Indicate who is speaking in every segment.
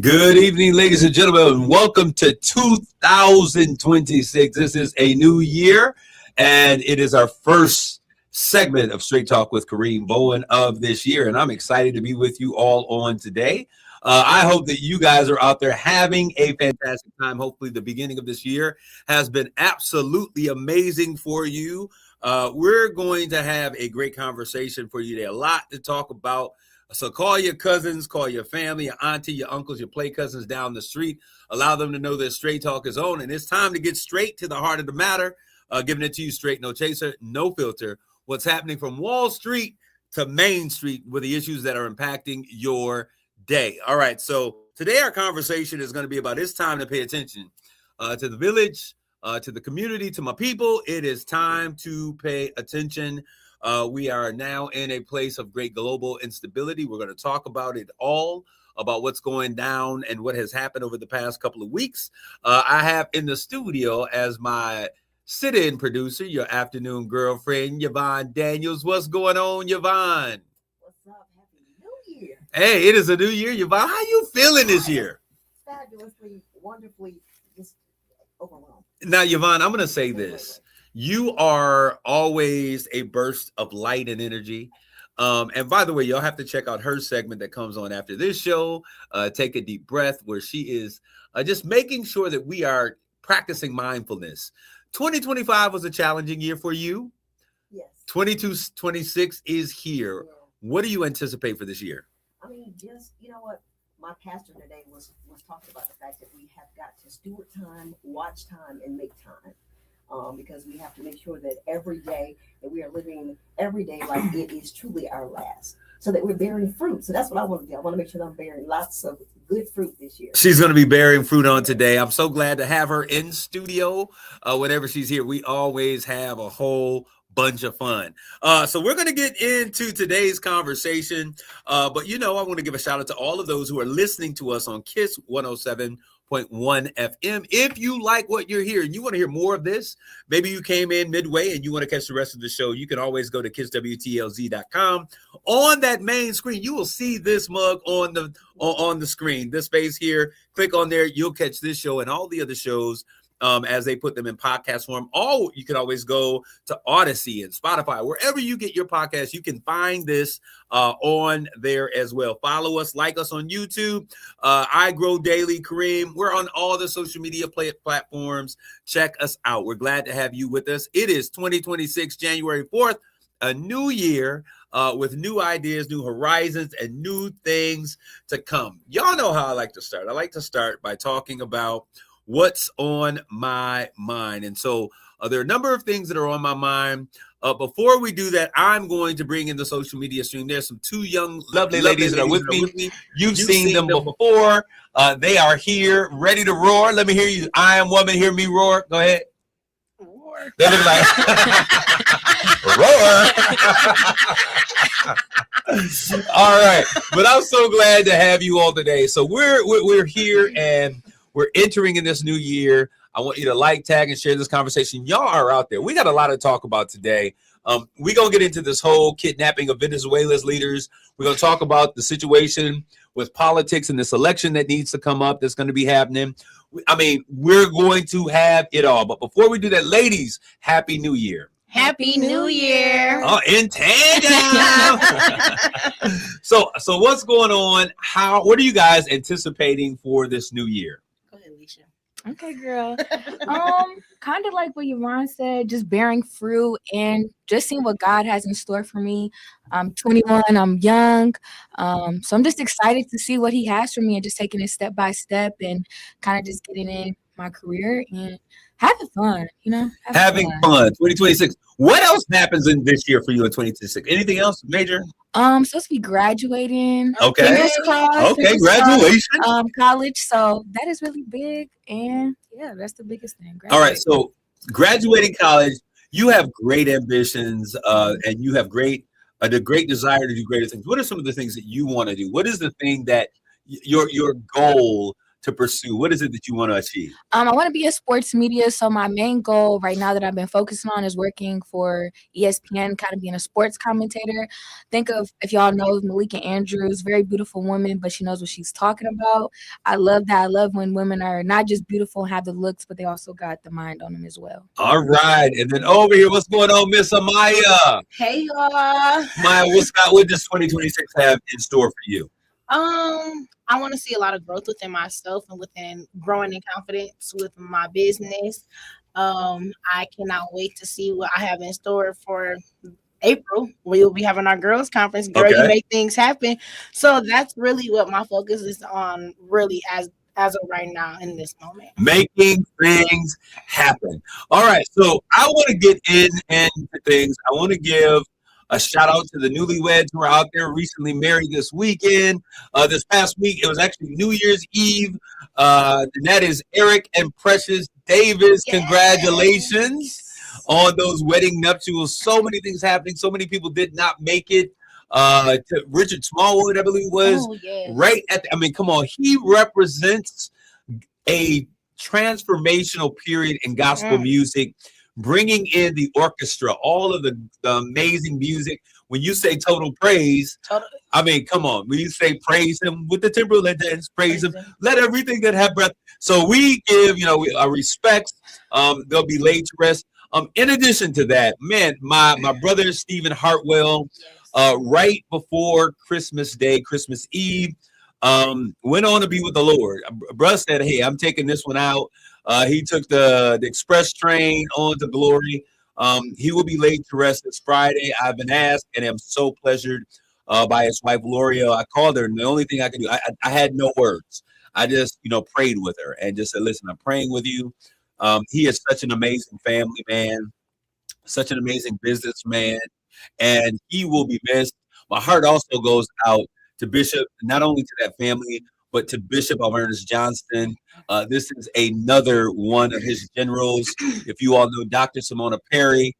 Speaker 1: Good evening, ladies and gentlemen. Welcome to 2026. This is a new year, and it is our first segment of Straight Talk with Kareem Bowen of this year, and I'm excited to be with you all on today. I hope that you guys are out there having a fantastic time. Hopefully, the beginning of this year has been absolutely amazing for you. We're going to have a great conversation for you today. A lot to talk about. So call your cousins, call your family, your auntie, your uncles, your play cousins down the street. Allow them to know that Straight Talk is on. And it's time to get straight to the heart of the matter. Giving it to you straight, no chaser, no filter. What's happening from Wall Street to Main Street with the issues that are impacting your day. All right, so today our conversation is going to be about it's time to pay attention to the village, to the community, to my people. It is time to pay attention. We are now in a place of great global instability. We're going to talk about it all, about what's going down and what has happened over the past couple of weeks. I have in the studio as my sit-in producer, your afternoon girlfriend, Yvonne Daniels. What's going on, Yvonne?
Speaker 2: What's up? Happy New Year.
Speaker 1: Hey, it is a new year, Yvonne. How you feeling this year?
Speaker 2: Fabulously, wonderfully, just overwhelmed.
Speaker 1: Now, Yvonne, I'm going to say this. You are always a burst of light and energy. And by the way, you'll have to check out her segment that comes on after this show, Take a Deep Breath, where she is just making sure that we are practicing mindfulness. 2025 was a challenging year for you.
Speaker 2: Yes.
Speaker 1: 26 is here.
Speaker 2: Yeah.
Speaker 1: What do you anticipate for this year?
Speaker 2: I mean, just, you know what? My pastor today was talking about the fact that we have got to steward time, watch time, and make time. Because we have to make sure that every day that we are living every day like it is truly our last, so that we're bearing fruit. So that's what I want to do. I want to make sure that I'm bearing lots of good fruit this year.
Speaker 1: She's going to be bearing fruit on today. I'm so glad to have her in studio. Whenever she's here, we always have a whole bunch of fun. So we're going to get into today's conversation. But, I want to give a shout out to all of those who are listening to us on KISS 107.1 FM. If you like what you're hearing, you want to hear more of this, maybe you came in midway and you want to catch the rest of the show, you can always go to kisswtlz.com. On that main screen, you will see this mug on the screen, this space here. Click on there. You'll catch this show and all the other shows as they put them in podcast form. You can always go to Odyssey and Spotify, wherever you get your podcast. You can find this on there as well. Follow us, like us on YouTube. I Grow Daily, Kareem. We're on all the social media platforms. Check us out. We're glad to have you with us. It is 2026, January 4th, a new year with new ideas, new horizons, and new things to come. Y'all know how I like to start. I like to start by talking about what's on my mind. And so there are a number of things that are on my mind. Before we do that, I'm going to bring in the social media stream. There's some two young, lovely ladies that are with me. You've seen them before. They are here, ready to roar. Let me hear you. I am woman. Hear me roar. Go ahead. Roar. They look like roar. All right. But I'm so glad to have you all today. So we're here and we're entering in this new year. I want you to like, tag, and share this conversation. Y'all are out there. We got a lot to talk about today. We're going to get into this whole kidnapping of Venezuela's leaders. We're going to talk about the situation with politics and this election that needs to come up that's going to be happening. I mean, we're going to have it all. But before we do that, ladies, Happy New Year.
Speaker 3: Happy New Year.
Speaker 1: Oh, in tandem. So what's going on? What are you guys anticipating for this new year?
Speaker 3: Okay, girl. Kind of like what Yvonne said, just bearing fruit and just seeing what God has in store for me. I'm 21, I'm young. So I'm just excited to see what he has for me and just taking it step by step and kind of just getting in my career and having fun, having
Speaker 1: fun. 2026. What else happens in this year for you in 2026? Anything else major?
Speaker 3: Supposed to be graduating.
Speaker 1: Okay.
Speaker 3: Fingers crossed.
Speaker 1: Okay, graduation.
Speaker 3: College. So that is really big. And yeah, that's the biggest thing.
Speaker 1: All right. So graduating college, you have great ambitions and you have a great desire to do greater things. What are some of the things that you want to do? What is the thing that your goal to pursue? What is it that you want to achieve?
Speaker 3: I want to be a sports media. So my main goal right now that I've been focusing on is working for ESPN, kind of being a sports commentator. Think of, if y'all know, Malika Andrews, very beautiful woman, but she knows what she's talking about. I love that. I love when women are not just beautiful and have the looks, but they also got the mind on them as well.
Speaker 1: All right. And then over here, what's going on, Miss Amaya?
Speaker 4: Hey y'all.
Speaker 1: Maya, what does 2026 have in store for you?
Speaker 4: I want to see a lot of growth within myself and within growing in confidence with my business. I cannot wait to see what I have in store for April. We'll be having our girls conference. Girl, you make things happen. So that's really what my focus is on, really, as of right now in this moment.
Speaker 1: Making things happen. All right. So I want to get into things. I want to give a shout out to the newlyweds who are out there recently married this weekend. This past week, it was actually New Year's Eve. And that is Eric and Precious Davis. Yes. Congratulations on those wedding nuptials. So many things happening. So many people did not make it. To Richard Smallwood, I believe it was. Oh, yes. Right at come on. He represents a transformational period in gospel music, bringing in the orchestra, all of the amazing music. When you say total praise, come on. When you say praise him with the timberland dance, praise him. Let everything that have breath. So we give, our respects. They'll be laid to rest. In addition to that, man, my brother Stephen Hartwell, right before Christmas Day, Christmas Eve, went on to be with the Lord. Bruh said, hey, I'm taking this one out. He took the express train on to glory. He will be laid to rest this Friday. I've been asked, and I'm so pleasured by his wife, L'Oreal. I called her, and the only thing I could do, I had no words. I just, prayed with her and just said, listen, I'm praying with you. He is such an amazing family man, such an amazing businessman, and he will be missed. My heart also goes out to Bishop, not only to that family, but to Bishop Ernest Johnston. This is another one of his generals. If you all know Dr. Simona Perry,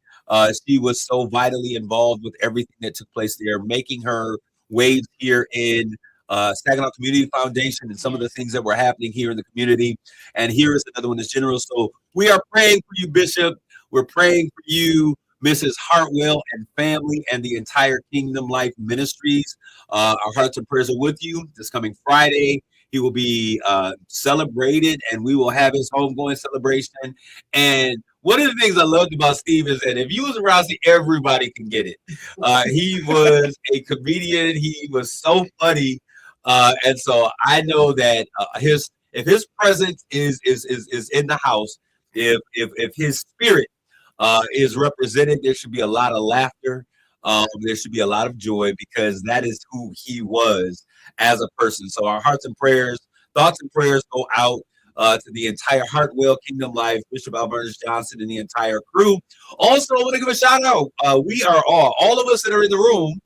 Speaker 1: she was so vitally involved with everything that took place there, making her waves here in Saginaw Community Foundation and some of the things that were happening here in the community. And here is another one as general. So we are praying for you, Bishop. We're praying for you, Mrs. Hartwell and family, and the entire Kingdom Life Ministries. Our hearts and prayers are with you. This coming Friday, he will be celebrated, and we will have his homegoing celebration. And one of the things I loved about Steve is that if you was around, everybody can get it. He was a comedian. He was so funny, and so I know that if his presence is in the house, if his spirit is represented, there should be a lot of laughter. There should be a lot of joy, because that is who he was as a person. So our hearts and prayers, thoughts and prayers go out to the entire Hartwell Kingdom Life, Bishop Ernest Johnson, and the entire crew. Also, I want to give a shout out. We are all of us that are in the room.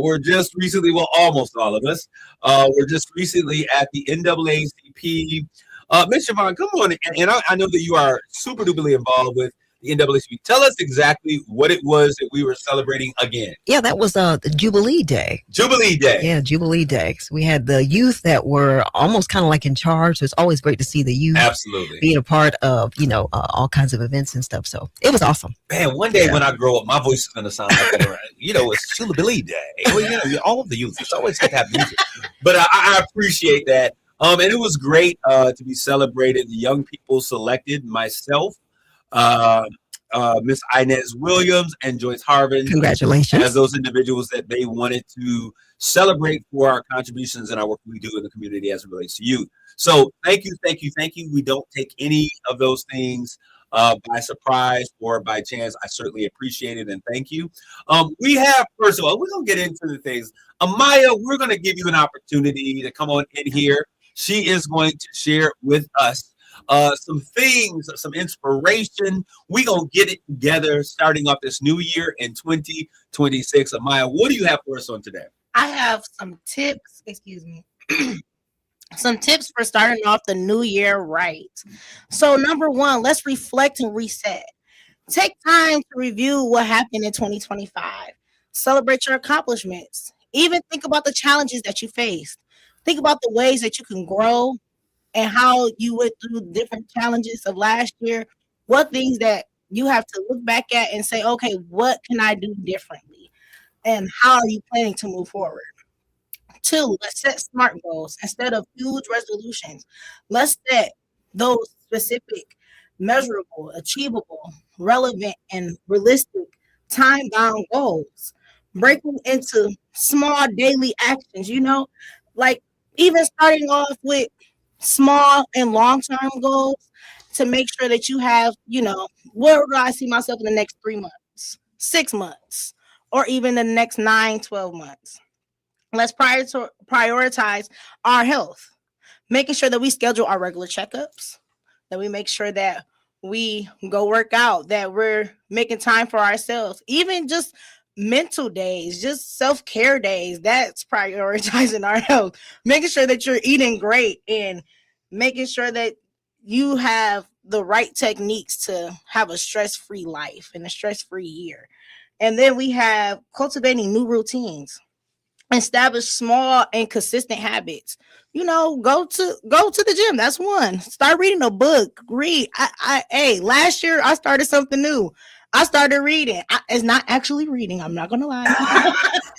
Speaker 1: We're just recently, almost all of us. We're just recently at the NAACP. Ms. Siobhan, come on. And I know that you are super duperly involved with the NAACP. Tell us exactly what it was that we were celebrating again.
Speaker 5: Yeah, that was the Jubilee Day.
Speaker 1: Jubilee Day.
Speaker 5: Yeah, Jubilee Day. So we had the youth that were almost kind of like in charge. So it's always great to see the youth being a part of, all kinds of events and stuff. So it was awesome.
Speaker 1: Man, one day when I grow up, my voice is going to sound like that. It's Jubilee Day. All of the youth. It's always good to have music. But I appreciate that. And it was great to be celebrated. The young people selected myself, Miss Inez Williams, and Joyce Harvin.
Speaker 5: Congratulations.
Speaker 1: As those individuals that they wanted to celebrate for our contributions and our work we do in the community as it relates to youth. So thank you. We don't take any of those things by surprise or by chance. I certainly appreciate it, and thank you. We have, first of all, we're going to get into the things. Amaya, we're going to give you an opportunity to come on in here. She is going to share with us some things, some inspiration. We're going to get it together starting off this new year in 2026. Amaya, what do you have for us on today?
Speaker 4: I have some tips, some tips for starting off the new year right. So number one, let's reflect and reset. Take time to review what happened in 2025. Celebrate your accomplishments. Even think about the challenges that you faced. Think about the ways that you can grow and how you went through different challenges of last year, what things that you have to look back at and say, okay, what can I do differently? And how are you planning to move forward? Two, let's set SMART goals instead of huge resolutions. Let's set those specific, measurable, achievable, relevant, and realistic time bound goals. Break them into small daily actions, like even starting off with small and long term goals to make sure that you have, where do I see myself in the next 3 months, 6 months, or even the next 9, 12 months. Let's prioritize our health, making sure that we schedule our regular checkups, that we make sure that we go work out, that we're making time for ourselves, even just mental days, just self-care days. That's prioritizing our health, making sure that you're eating great and making sure that you have the right techniques to have a stress-free life and a stress-free year. And then we have cultivating new routines. Establish small and consistent habits. Go to the gym. That's one. Start reading a book. Read. Hey, last year I started something new. I started reading. It's not actually reading. I'm not gonna lie.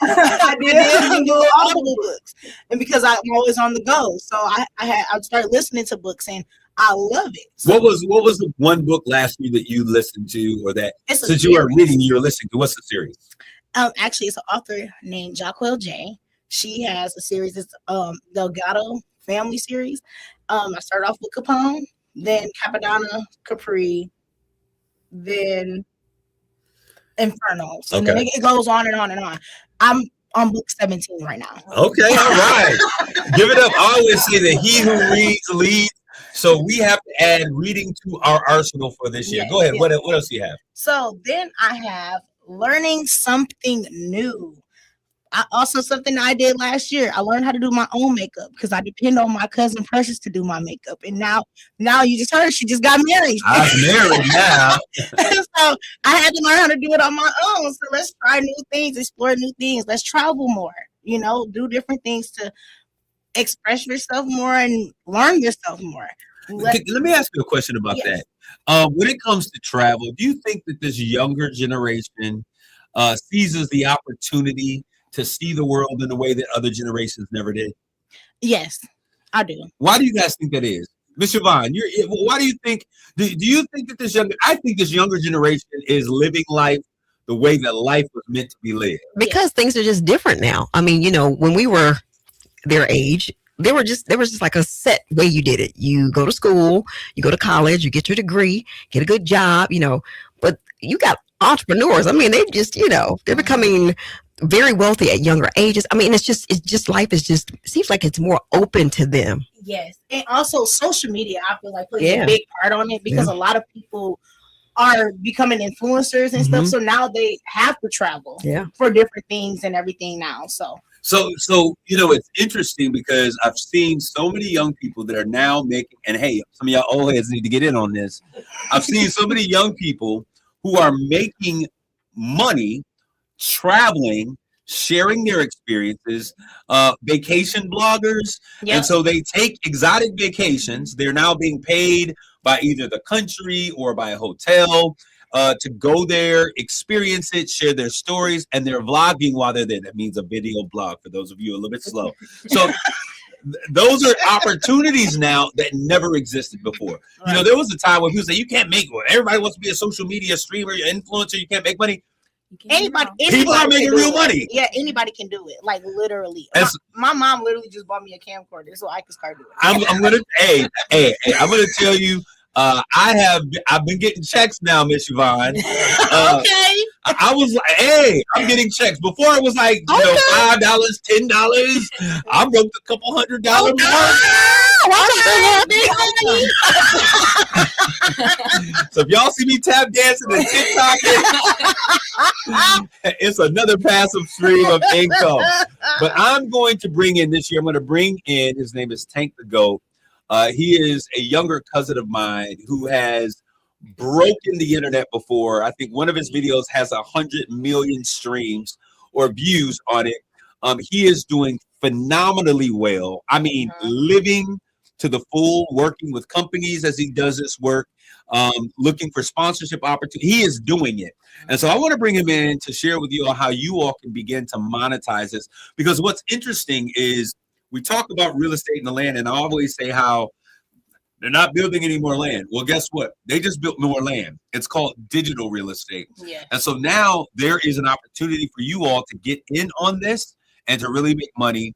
Speaker 4: I did do audible books, and because I'm always on the go, so I started listening to books, and I love it. So,
Speaker 1: what was the one book last year that you listened to, or that since you were reading, you were listening to? What's the series?
Speaker 4: Actually, it's an author named Jacquel J. She has a series. It's Delgado Family Series. I started off with Capone, then Capadonna, Capri, then Inferno. So then it goes on and on and on. I'm on book 17 right now.
Speaker 1: Okay, all right. Give it up. I always say that he who reads leads. So we have to add reading to our arsenal for this year. Go ahead. What else do you have?
Speaker 4: So then I have learning something new. Something I did last year. I learned how to do my own makeup because I depend on my cousin Precious to do my makeup. And now you just heard she just got married.
Speaker 1: I'm married now.
Speaker 4: So I had to learn how to do it on my own. So let's try new things, explore new things. Let's travel more, do different things to express yourself more and learn yourself more.
Speaker 1: Let me ask you a question about that. When it comes to travel, do you think that this younger generation seizes the opportunity to see the world in a way that other generations never did?
Speaker 4: Yes, I do.
Speaker 1: Why do you guys think that is? Ms. Siobhan, why do you think, do you think that I think this younger generation is living life the way that life was meant to be lived?
Speaker 5: Because things are just different now. I mean, when we were their age, there was just like a set way you did it. You go to school, you go to college, you get your degree, get a good job, but you got entrepreneurs. I mean, they just, they're becoming very wealthy at younger ages. I mean, it's just life seems like it's more open to them.
Speaker 4: Yes. And also social media, I feel like plays a big part on it because a lot of people are becoming influencers and stuff. So now they have to travel for different things and everything now. So
Speaker 1: it's interesting because I've seen so many young people that are now making, and hey, some of y'all old heads need to get in on this. I've seen so many young people who are making money traveling, sharing their experiences, vacation bloggers. And so they take exotic vacations. They're now being paid by either the country or by a hotel to go there, experience it, share their stories, and they're vlogging while they're there. That means a video blog for those of you a little bit slow. So those are opportunities now that never existed before. Right. There was a time when people say you can't make one. Everybody wants to be a social media streamer, influencer. You can't make money.
Speaker 4: Anybody
Speaker 1: people are making real money.
Speaker 4: Yeah, anybody can do it. Like literally. My mom literally just bought me a camcorder so I can start doing it.
Speaker 1: I'm gonna tell you. I've been getting checks now, Miss Siobhan.
Speaker 4: Okay.
Speaker 1: I was like, hey, I'm getting checks. Before it was like $5, $10. I broke a couple $100 mark. So if y'all see me tap dancing and TikTok, it's another passive stream of income. But I'm going to bring in this year. I'm going to bring in. His name is Tank the Goat. He is a younger cousin of mine who has broken the internet before. I think one of his videos has 100 million streams or views on it. He is doing phenomenally well. I mean, living to the full, working with companies as he does this work, looking for sponsorship opportunity. He is doing it. And so I want to bring him in to share with you all how you all can begin to monetize this. Because what's interesting is we talk about real estate and the land, and I always say how they're not building any more land. Well, guess what? They just built more land. It's called digital real estate.
Speaker 4: Yeah.
Speaker 1: And so now there is an opportunity for you all to get in on this and to really make money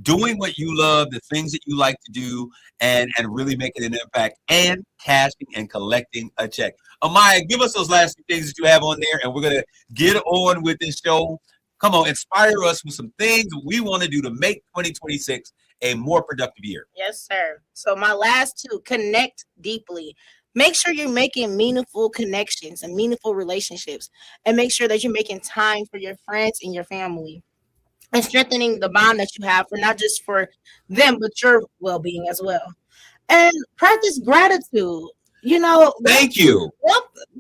Speaker 1: doing what you love, the things that you like to do, and really making an impact and cashing and collecting a check. Amaya, give us those last few things that you have on there, and we're going to get on with this show. Come on, inspire us with some things we want to do to make 2026 a more productive year.
Speaker 4: Yes, sir. So my last two, connect deeply. Make sure you're making meaningful connections and meaningful relationships, and make sure that you're making time for your friends and your family, and strengthening the bond that you have for not just for them, but your well-being as well. And practice gratitude. You know,
Speaker 1: Thank you.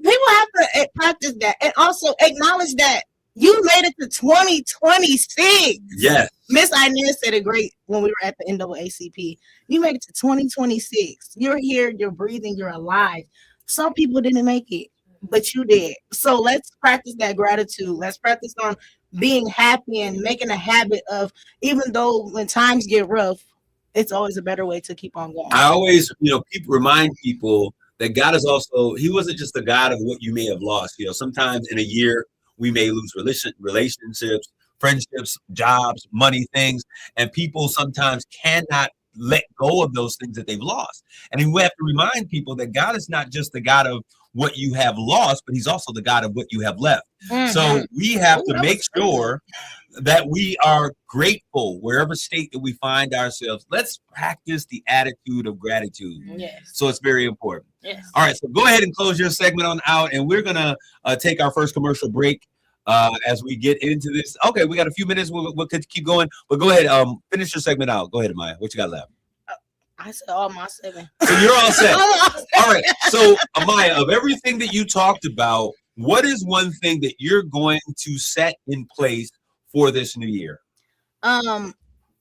Speaker 4: People have to practice that, and also acknowledge that you made it to 2026.
Speaker 1: Yes.
Speaker 4: Miss Inez said it great when we were at the NAACP. You made it to 2026. You're here, you're breathing, you're alive. Some people didn't make it, but you did. So let's practice that gratitude. Let's practice on being happy and making a habit of, even though when times get rough, it's always a better way to keep on going.
Speaker 1: I always, people remind people that God is also, he wasn't just the God of what you may have lost. Sometimes in a year, we may lose relationships, friendships, jobs, money, things, and people sometimes cannot let go of those things that they've lost. And we have to remind people that God is not just the God of what you have lost, but he's also the God of what you have left. Mm-hmm. So we have to make sure that we are grateful wherever state that we find ourselves. Let's practice the attitude of gratitude.
Speaker 4: Yes.
Speaker 1: So it's very important.
Speaker 4: Yes.
Speaker 1: All right, so go ahead and close your segment on out, and we're gonna take our first commercial break as we get into this. Okay, we got a few minutes. We'll keep going, but go ahead. Finish your segment out. Go ahead, Maya. What you got left?
Speaker 4: I said all my 7.
Speaker 1: So you're all set. All right. So Amaya, of everything that you talked about, what is one thing that you're going to set in place for this new year?
Speaker 4: I'm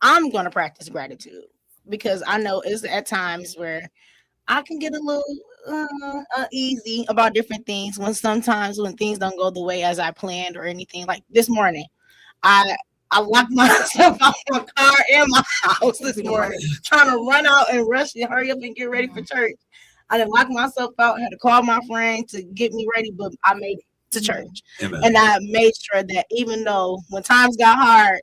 Speaker 4: going to practice gratitude, because I know it's at times where I can get a little uneasy about different things when things don't go the way as I planned or anything. Like this morning, I locked myself out of my car and my house this morning, trying to run out and rush and hurry up and get ready for church. I done locked myself out, had to call my friend to get me ready, but I made it to church. Amen. And I made sure that even though when times got hard,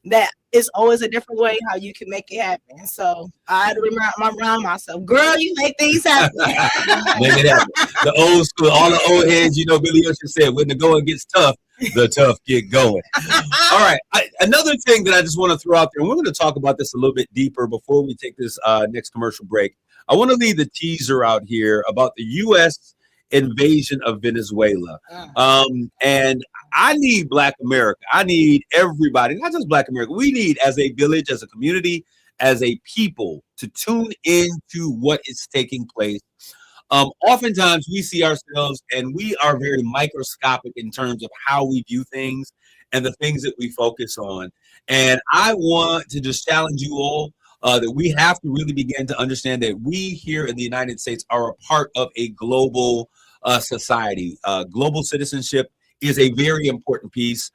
Speaker 4: that it's always a different way how you can make it happen. So I had to remind myself, girl, you make things happen.
Speaker 1: Make it happen. The old school, all the old heads, Billy Ocean said, when the going gets tough, the tough get going. All right. Another thing that I just want to throw out there, and we're going to talk about this a little bit deeper before we take this next commercial break. I want to leave the teaser out here about the U.S. invasion of Venezuela. And I need Black America. I need everybody, not just Black America. We need, as a village, as a community, as a people, to tune into what is taking place. Oftentimes we see ourselves and we are very microscopic in terms of how we view things and the things that we focus on. And I want to just challenge you all that we have to really begin to understand that we here in the United States are a part of a global society. Global citizenship is a very important piece.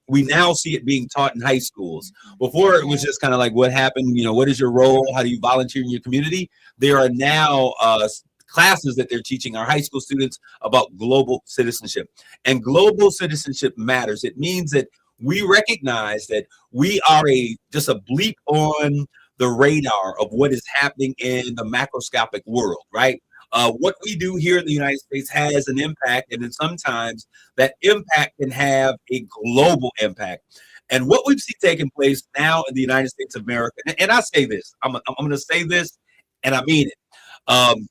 Speaker 1: We now see it being taught in high schools. Before, it was just kind of like, what happened? What is your role? How do you volunteer in your community? There are now classes that they're teaching our high school students about global citizenship. And global citizenship matters. It means that we recognize that we are just a bleep on the radar of what is happening in the macroscopic world, right? What we do here in the United States has an impact, and then sometimes that impact can have a global impact. And what we've seen taking place now in the United States of America, and I say this, I'm going to say this, and I mean it.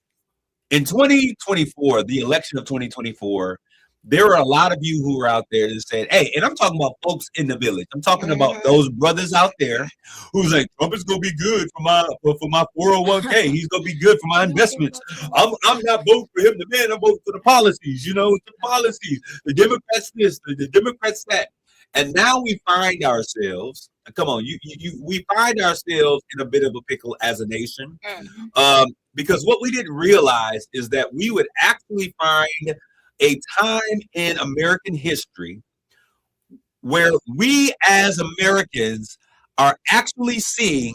Speaker 1: In 2024, the election of 2024, there are a lot of you who are out there that said, hey, and I'm talking about folks in the village. I'm talking about those brothers out there who's like, Trump is going to be good for my 401k. He's going to be good for my investments. I'm not voting for him, the man. I'm voting for the policies, the policies, the Democrats this, the Democrats that. And now we find ourselves, come on, we find ourselves in a bit of a pickle as a nation. Because what we didn't realize is that we would actually find a time in American history where we as Americans are actually seeing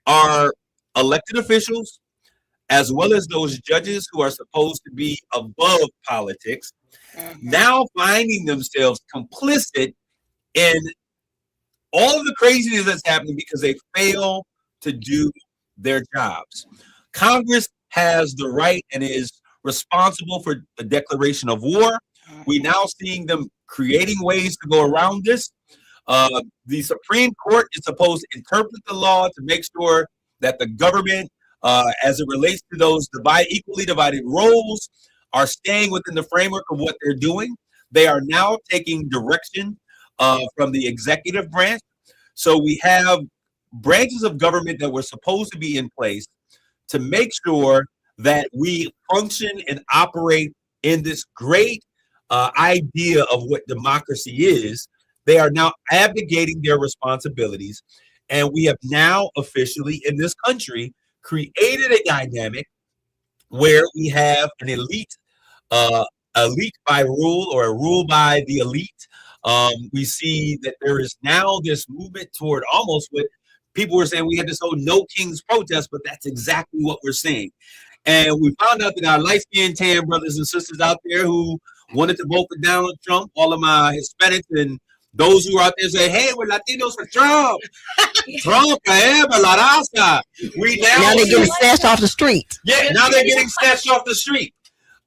Speaker 1: our elected officials, as well as those judges who are supposed to be above politics, now finding themselves complicit in all of the craziness that's happening because they fail to do their jobs. Congress has the right and is responsible for the declaration of war. We're now seeing them creating ways to go around this. The Supreme Court is supposed to interpret the law to make sure that the government, as it relates to those equally divided roles, are staying within the framework of what they're doing. They are now taking direction from the executive branch. So we have branches of government that were supposed to be in place to make sure that we function and operate in this great idea of what democracy is. They are now abdicating their responsibilities. And we have now officially in this country created a dynamic where we have an elite by rule, or a rule by the elite. We see that there is now this movement toward almost what people were saying. We had this whole No Kings protest, but that's exactly what we're seeing. And we found out that our light-skinned tan brothers and sisters out there who wanted to vote for Donald Trump, all of my Hispanics and those who are out there say, hey, we're Latinos for Trump. Trump, forever, la raza.
Speaker 5: Now they're getting snatched off the street.
Speaker 1: Yeah, now they're getting snatched off the street.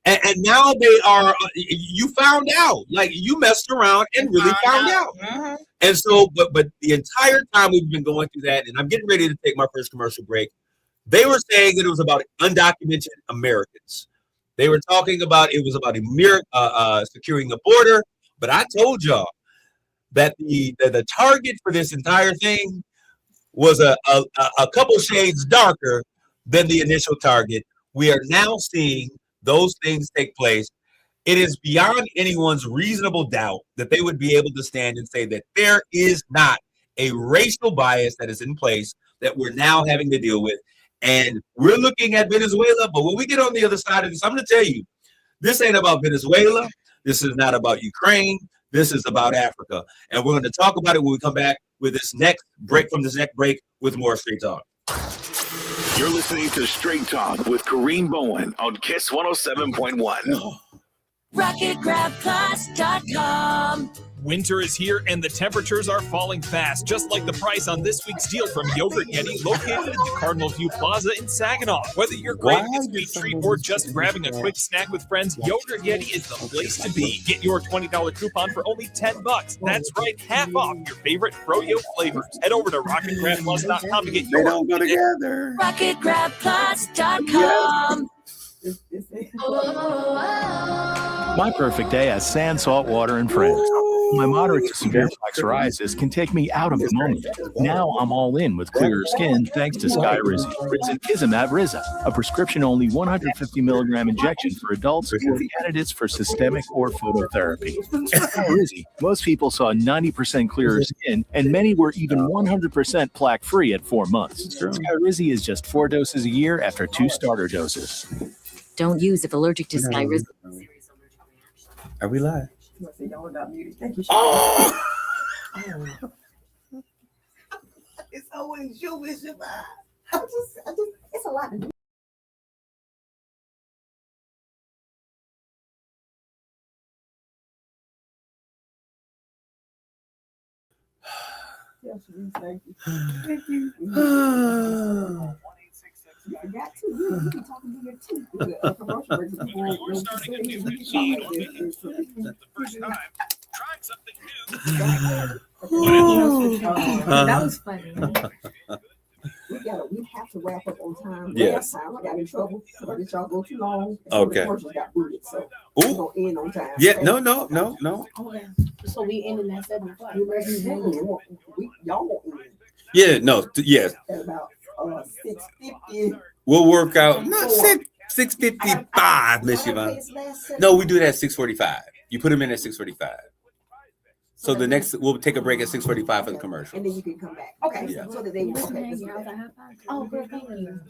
Speaker 1: And now they are, you found out, like you messed around and really found out. And so, but the entire time we've been going through that, and I'm getting ready to take my first commercial break, they were saying that it was about undocumented Americans. They were talking about, it was about securing the border. But I told y'all that the target for this entire thing was a couple shades darker than the initial target. We are now seeing those things take place. It is beyond anyone's reasonable doubt that they would be able to stand and say that there is not a racial bias that is in place that we're now having to deal with. And we're looking at Venezuela, but when we get on the other side of this, I'm going to tell you, this ain't about Venezuela. This is not about Ukraine. This is about Africa. And we're going to talk about it when we come back with this next break with more Straight Talk.
Speaker 6: You're listening to Straight Talk with Kareem Bowen on Kiss 107.1.
Speaker 7: RocketGrabPlus.com.
Speaker 8: Winter is here and the temperatures are falling fast, just like the price on this week's deal from Yogurt Yeti, located in the Cardinal View Plaza in Saginaw. Whether you're craving a sweet treat or just grabbing a quick snack with friends, Yogurt Yeti is the place to be. Get your $20 coupon for only $10. That's right, half off your favorite Froyo flavors. Head over to RocketGrabPlus.com to get your.
Speaker 7: They don't go together. RocketGrabPlus.com.
Speaker 9: My perfect day has sand, salt water, and friends. My moderate to severe plaque psoriasis can take me out of the moment. Now I'm all in with clearer skin thanks to Skyrizi. Risankizumab Riza, a prescription-only 150 milligram injection for adults with candidates for systemic or phototherapy. Skyrizi, most people saw 90% clearer skin, and many were even 100% plaque-free at 4 months. Skyrizi is just 4 doses a year after 2 starter doses.
Speaker 10: Don't use if allergic to Skyrizi.
Speaker 7: Are we live?
Speaker 2: Thank you.
Speaker 7: Oh!
Speaker 2: It's always you, Bishop. I just, it's a lot to do. Yes, thank you. Thank you. You forgot to. You be talking to your teeth. Commercial breaks.
Speaker 8: We're starting a new routine on making food for the first time. Trying something new.
Speaker 3: That was funny.
Speaker 2: We have to wrap up on time.
Speaker 7: Yes.
Speaker 2: Last time I got in trouble. I let y'all go too long.
Speaker 7: Okay.
Speaker 2: The commercials got booted, so we're
Speaker 7: Ooh.
Speaker 2: gonna end on time.
Speaker 7: Yeah,
Speaker 2: okay?
Speaker 7: no.
Speaker 4: Okay. So we ended at 7 o'clock.
Speaker 2: Y'all won't end
Speaker 7: Yeah, no, yes.
Speaker 2: at about 6:50.
Speaker 7: We'll work out. Not 6:55, Miss Yvonne. No, we do that at 6:45. You put them in at 6:45. So the next, we'll take a break at 6:45 for the commercial.
Speaker 2: And then you can come back.
Speaker 4: Okay.
Speaker 7: Yeah.
Speaker 2: So that they will. Okay.
Speaker 4: Oh, girl, thank you.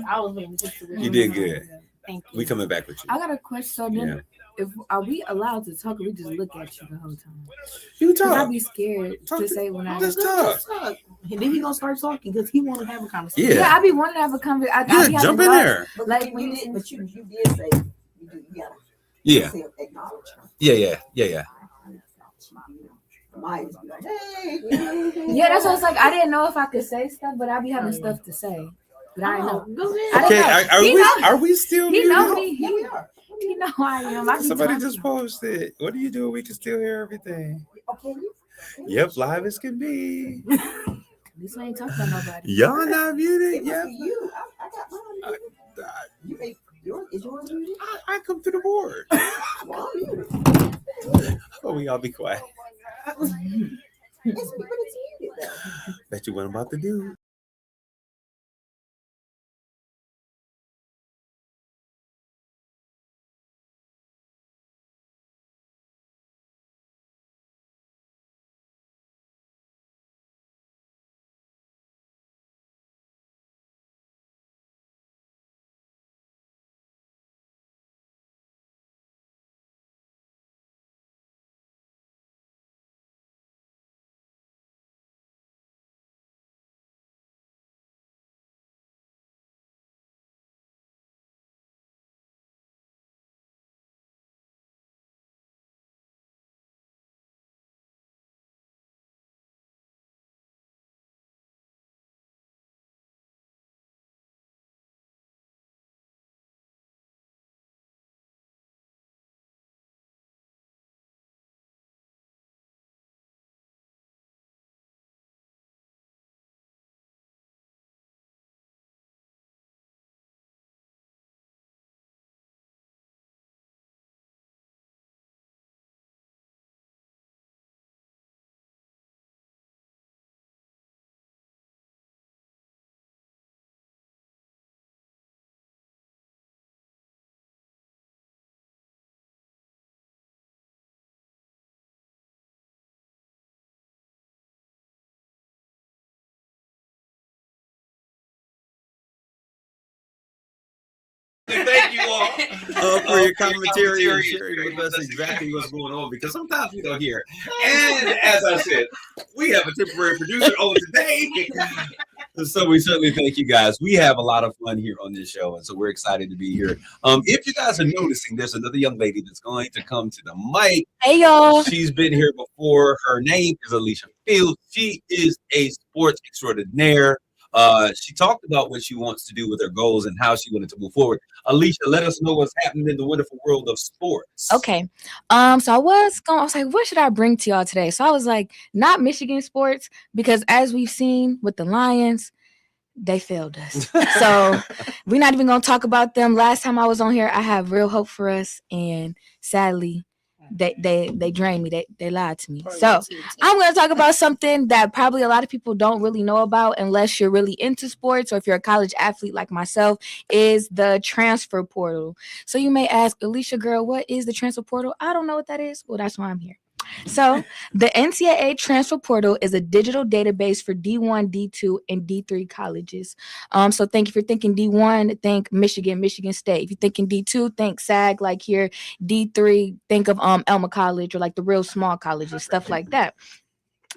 Speaker 4: I was waiting to
Speaker 7: You did good.
Speaker 4: Thank you.
Speaker 7: We coming back with you.
Speaker 3: I got a question. So then,
Speaker 7: Yeah.
Speaker 3: if are we allowed to talk, or we just look at you the whole time?
Speaker 7: You
Speaker 3: Because I'd
Speaker 7: talk.
Speaker 3: be scared
Speaker 7: Talk
Speaker 3: to
Speaker 7: to-
Speaker 3: say when I.
Speaker 7: Just talk.
Speaker 4: And then he gonna start talking because he want to have a conversation.
Speaker 7: Yeah.
Speaker 3: Yeah, I be wanting to have a conversation.
Speaker 7: Yeah, jump in there.
Speaker 2: But
Speaker 3: Like
Speaker 2: like
Speaker 3: when
Speaker 2: you
Speaker 3: you
Speaker 2: did,
Speaker 3: see-
Speaker 2: but you did say you gotta
Speaker 7: Yeah.
Speaker 2: say acknowledge her.
Speaker 7: Yeah.
Speaker 2: Might just be like, hey.
Speaker 3: Yeah, that's what it's like. I didn't know if I could say stuff, but I be having stuff to say. But I know.
Speaker 4: Go ahead.
Speaker 3: I
Speaker 7: Okay,
Speaker 3: didn't know.
Speaker 7: are
Speaker 3: He
Speaker 7: we
Speaker 3: know-
Speaker 7: are we still
Speaker 3: He know
Speaker 7: muted?
Speaker 3: me.
Speaker 2: Yeah, we are.
Speaker 3: He know I am. I be
Speaker 7: Somebody
Speaker 3: talking.
Speaker 7: just posted. What do you do? We can still hear everything.
Speaker 2: Okay, you.
Speaker 7: Yep, live as can be.
Speaker 3: At least I ain't talking about nobody.
Speaker 7: Y'all not
Speaker 2: It
Speaker 7: muted?
Speaker 2: must
Speaker 7: Yep.
Speaker 2: be you. I got mine. You make yours. Is yours muted?
Speaker 7: I come through the board.
Speaker 2: Well, I'm muted.
Speaker 7: Oh, we all be quiet.
Speaker 2: It's muted though.
Speaker 7: Bet you what I'm about to do. Thank you all for your commentary and sharing with us exactly what's going on, because sometimes we don't hear. And as I said, we have a temporary producer on today. So we certainly thank you guys. We have a lot of fun here on this show, and so we're excited to be here. If you guys are noticing, there's another young lady that's going to come to the mic.
Speaker 3: Hey y'all.
Speaker 7: She's been here before. Her name is Alicia Fields. She is a sports extraordinaire. She talked about what she wants to do with her goals and how she wanted to move forward. Alicia, let us know what's happening in the wonderful world of sports.
Speaker 3: Okay. So I was like, what should I bring to y'all today? So I was like, not Michigan sports, because as we've seen with the Lions, they failed us. So we're not even gonna talk about them. Last time I was on here, I have real hope for us, and sadly, they drained me. They lied to me. So I'm gonna talk about something that probably a lot of people don't really know about unless you're really into sports, or if you're a college athlete like myself, is the transfer portal. So you may ask, Alicia, girl, what is the transfer portal? I don't know what that is. Well, that's why I'm here. So the NCAA transfer portal is a digital database for D1, D2, and D3 colleges. So think if you're thinking D1, think Michigan State. If you're thinking D2, think SAG, like here. D3, think of Elma College, or like the real small colleges, stuff like that.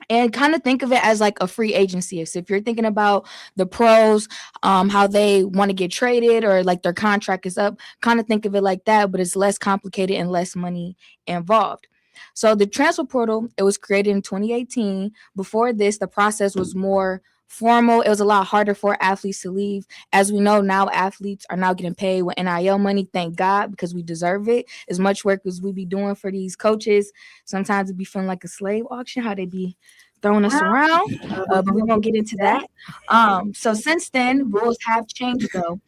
Speaker 3: And kind of think of it as like a free agency. So if you're thinking about the pros, how they want to get traded, or like their contract is up, kind of think of it like that, but it's less complicated and less money involved. So the transfer portal, it was created in 2018. Before this, the process was more formal. It was a lot harder for athletes to leave. As we know, now athletes are now getting paid with NIL money. Thank God, because we deserve it. As much work as we be doing for these coaches, sometimes it be feeling like a slave auction, how they be throwing us around. But we won't get into that. So since then, rules have changed though.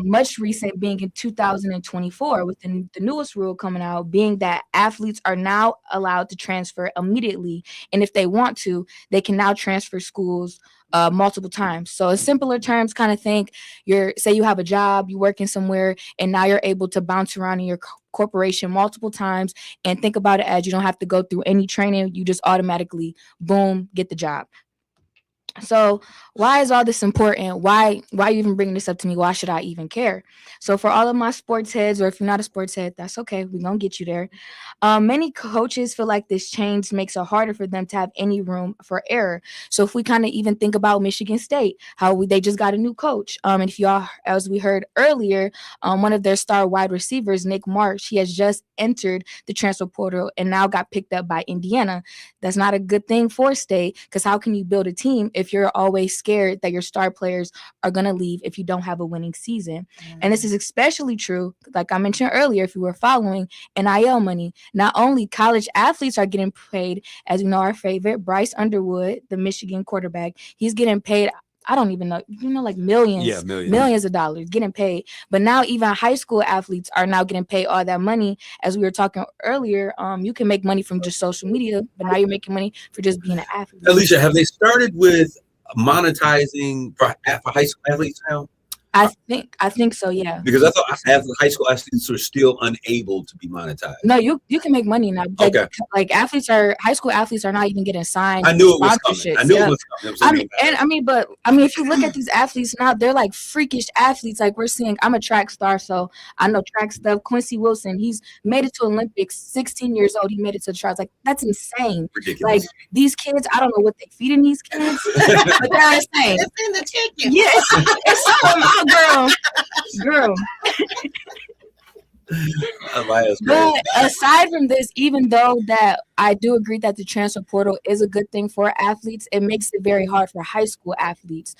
Speaker 3: Much recent being in 2024, with the newest rule coming out being that athletes are now allowed to transfer immediately, and if they want to, they can now transfer schools multiple times. So in simpler terms, kind of think say you have a job, you working somewhere, and now you're able to bounce around in your corporation multiple times, and think about it as you don't have to go through any training. You just automatically, boom, get the job. So why is all this important? Why are you even bringing this up to me? Why should I even care? So for all of my sports heads, or if you're not a sports head, that's okay. We're going to get you there. Many coaches feel like this change makes it harder for them to have any room for error. So if we kind of even think about Michigan State, they just got a new coach. And if y'all, as we heard earlier, one of their star wide receivers, Nick Marsh, he has just entered the transfer portal and now got picked up by Indiana. That's not a good thing for State, because how can you build a team if you're always scared that your star players are going to leave if you don't have a winning season? And this is especially true, like I mentioned earlier, if you were following, NIL money. Not only college athletes are getting paid, as you know, our favorite, Bryce Underwood, the Michigan quarterback, he's getting paid, I don't even know, like millions of dollars getting paid. But now even high school athletes are now getting paid all that money. As we were talking earlier, you can make money from just social media, but now you're making money for just being an athlete.
Speaker 1: Alicia, have they started with monetizing for high school athletes now?
Speaker 3: I think so, yeah.
Speaker 1: Because I thought high school athletes are still unable to be monetized.
Speaker 3: No, you can make money now. Like high school athletes are not even getting signed.
Speaker 1: I knew it was coming.
Speaker 3: But if you look at these athletes now, they're like freakish athletes. Like we're seeing, I'm a track star, so I know track stuff. Quincy Wilson, he's made it to Olympics, 16 years old. He made it to the trials. Like that's insane.
Speaker 1: Ridiculous.
Speaker 3: Like these kids, I don't know what they're feeding these kids, but they're insane.
Speaker 4: It's in the chicken.
Speaker 3: Yes, it's something. Girl. But aside from this, even though that I do agree that the transfer portal is a good thing for athletes, it makes it very hard for high school athletes.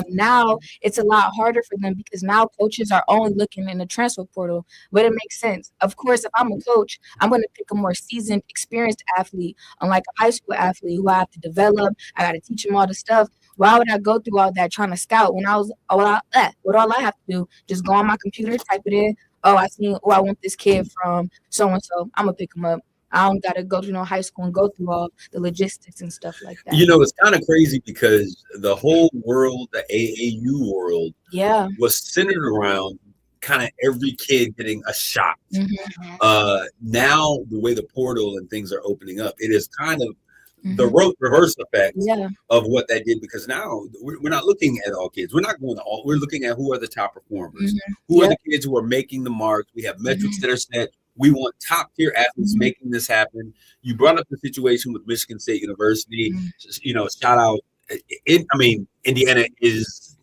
Speaker 3: Now it's a lot harder for them because now coaches are only looking in the transfer portal, but it makes sense. Of course, if I'm a coach, I'm going to pick a more seasoned, experienced athlete, unlike a high school athlete who I have to develop. I got to teach them all the stuff. Why would I go through all that trying to scout when all I have to do, just go on my computer, type it in. I want this kid from so-and-so. I'm going to pick him up. I don't got to go to high school and go through all the logistics and stuff like that.
Speaker 1: It's kind of crazy because the whole world, the AAU world, was centered around kind of every kid getting a shot. Mm-hmm. Now, the way the portal and things are opening up, it is kind of the reverse effect of what that did, because now we're not looking at all kids. We're not going to all. We're looking at who are the top performers, who are the kids who are making the marks. We have metrics that are set. We want top tier athletes making this happen. You brought up the situation with Michigan State University. Shout out. Indiana is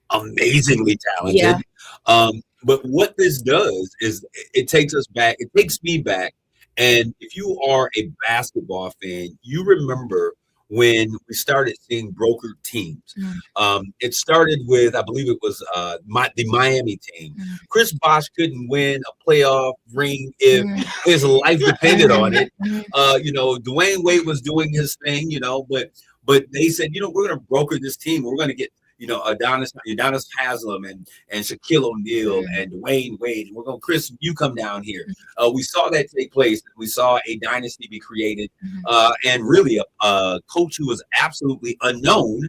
Speaker 1: amazingly talented. But what this does is it takes us back. It takes me back. And if you are a basketball fan, you remember when we started seeing brokered teams. It started with, I believe it was the Miami team. Chris Bosh couldn't win a playoff ring if his life depended on it. Dwayne Wade was doing his thing, but they said, we're going to broker this team. We're going to get Udonis Haslam and Shaquille O'Neal and Dwayne Wade. We're going, Chris, you come down here. We saw that take place. We saw a dynasty be created, and really a coach who was absolutely unknown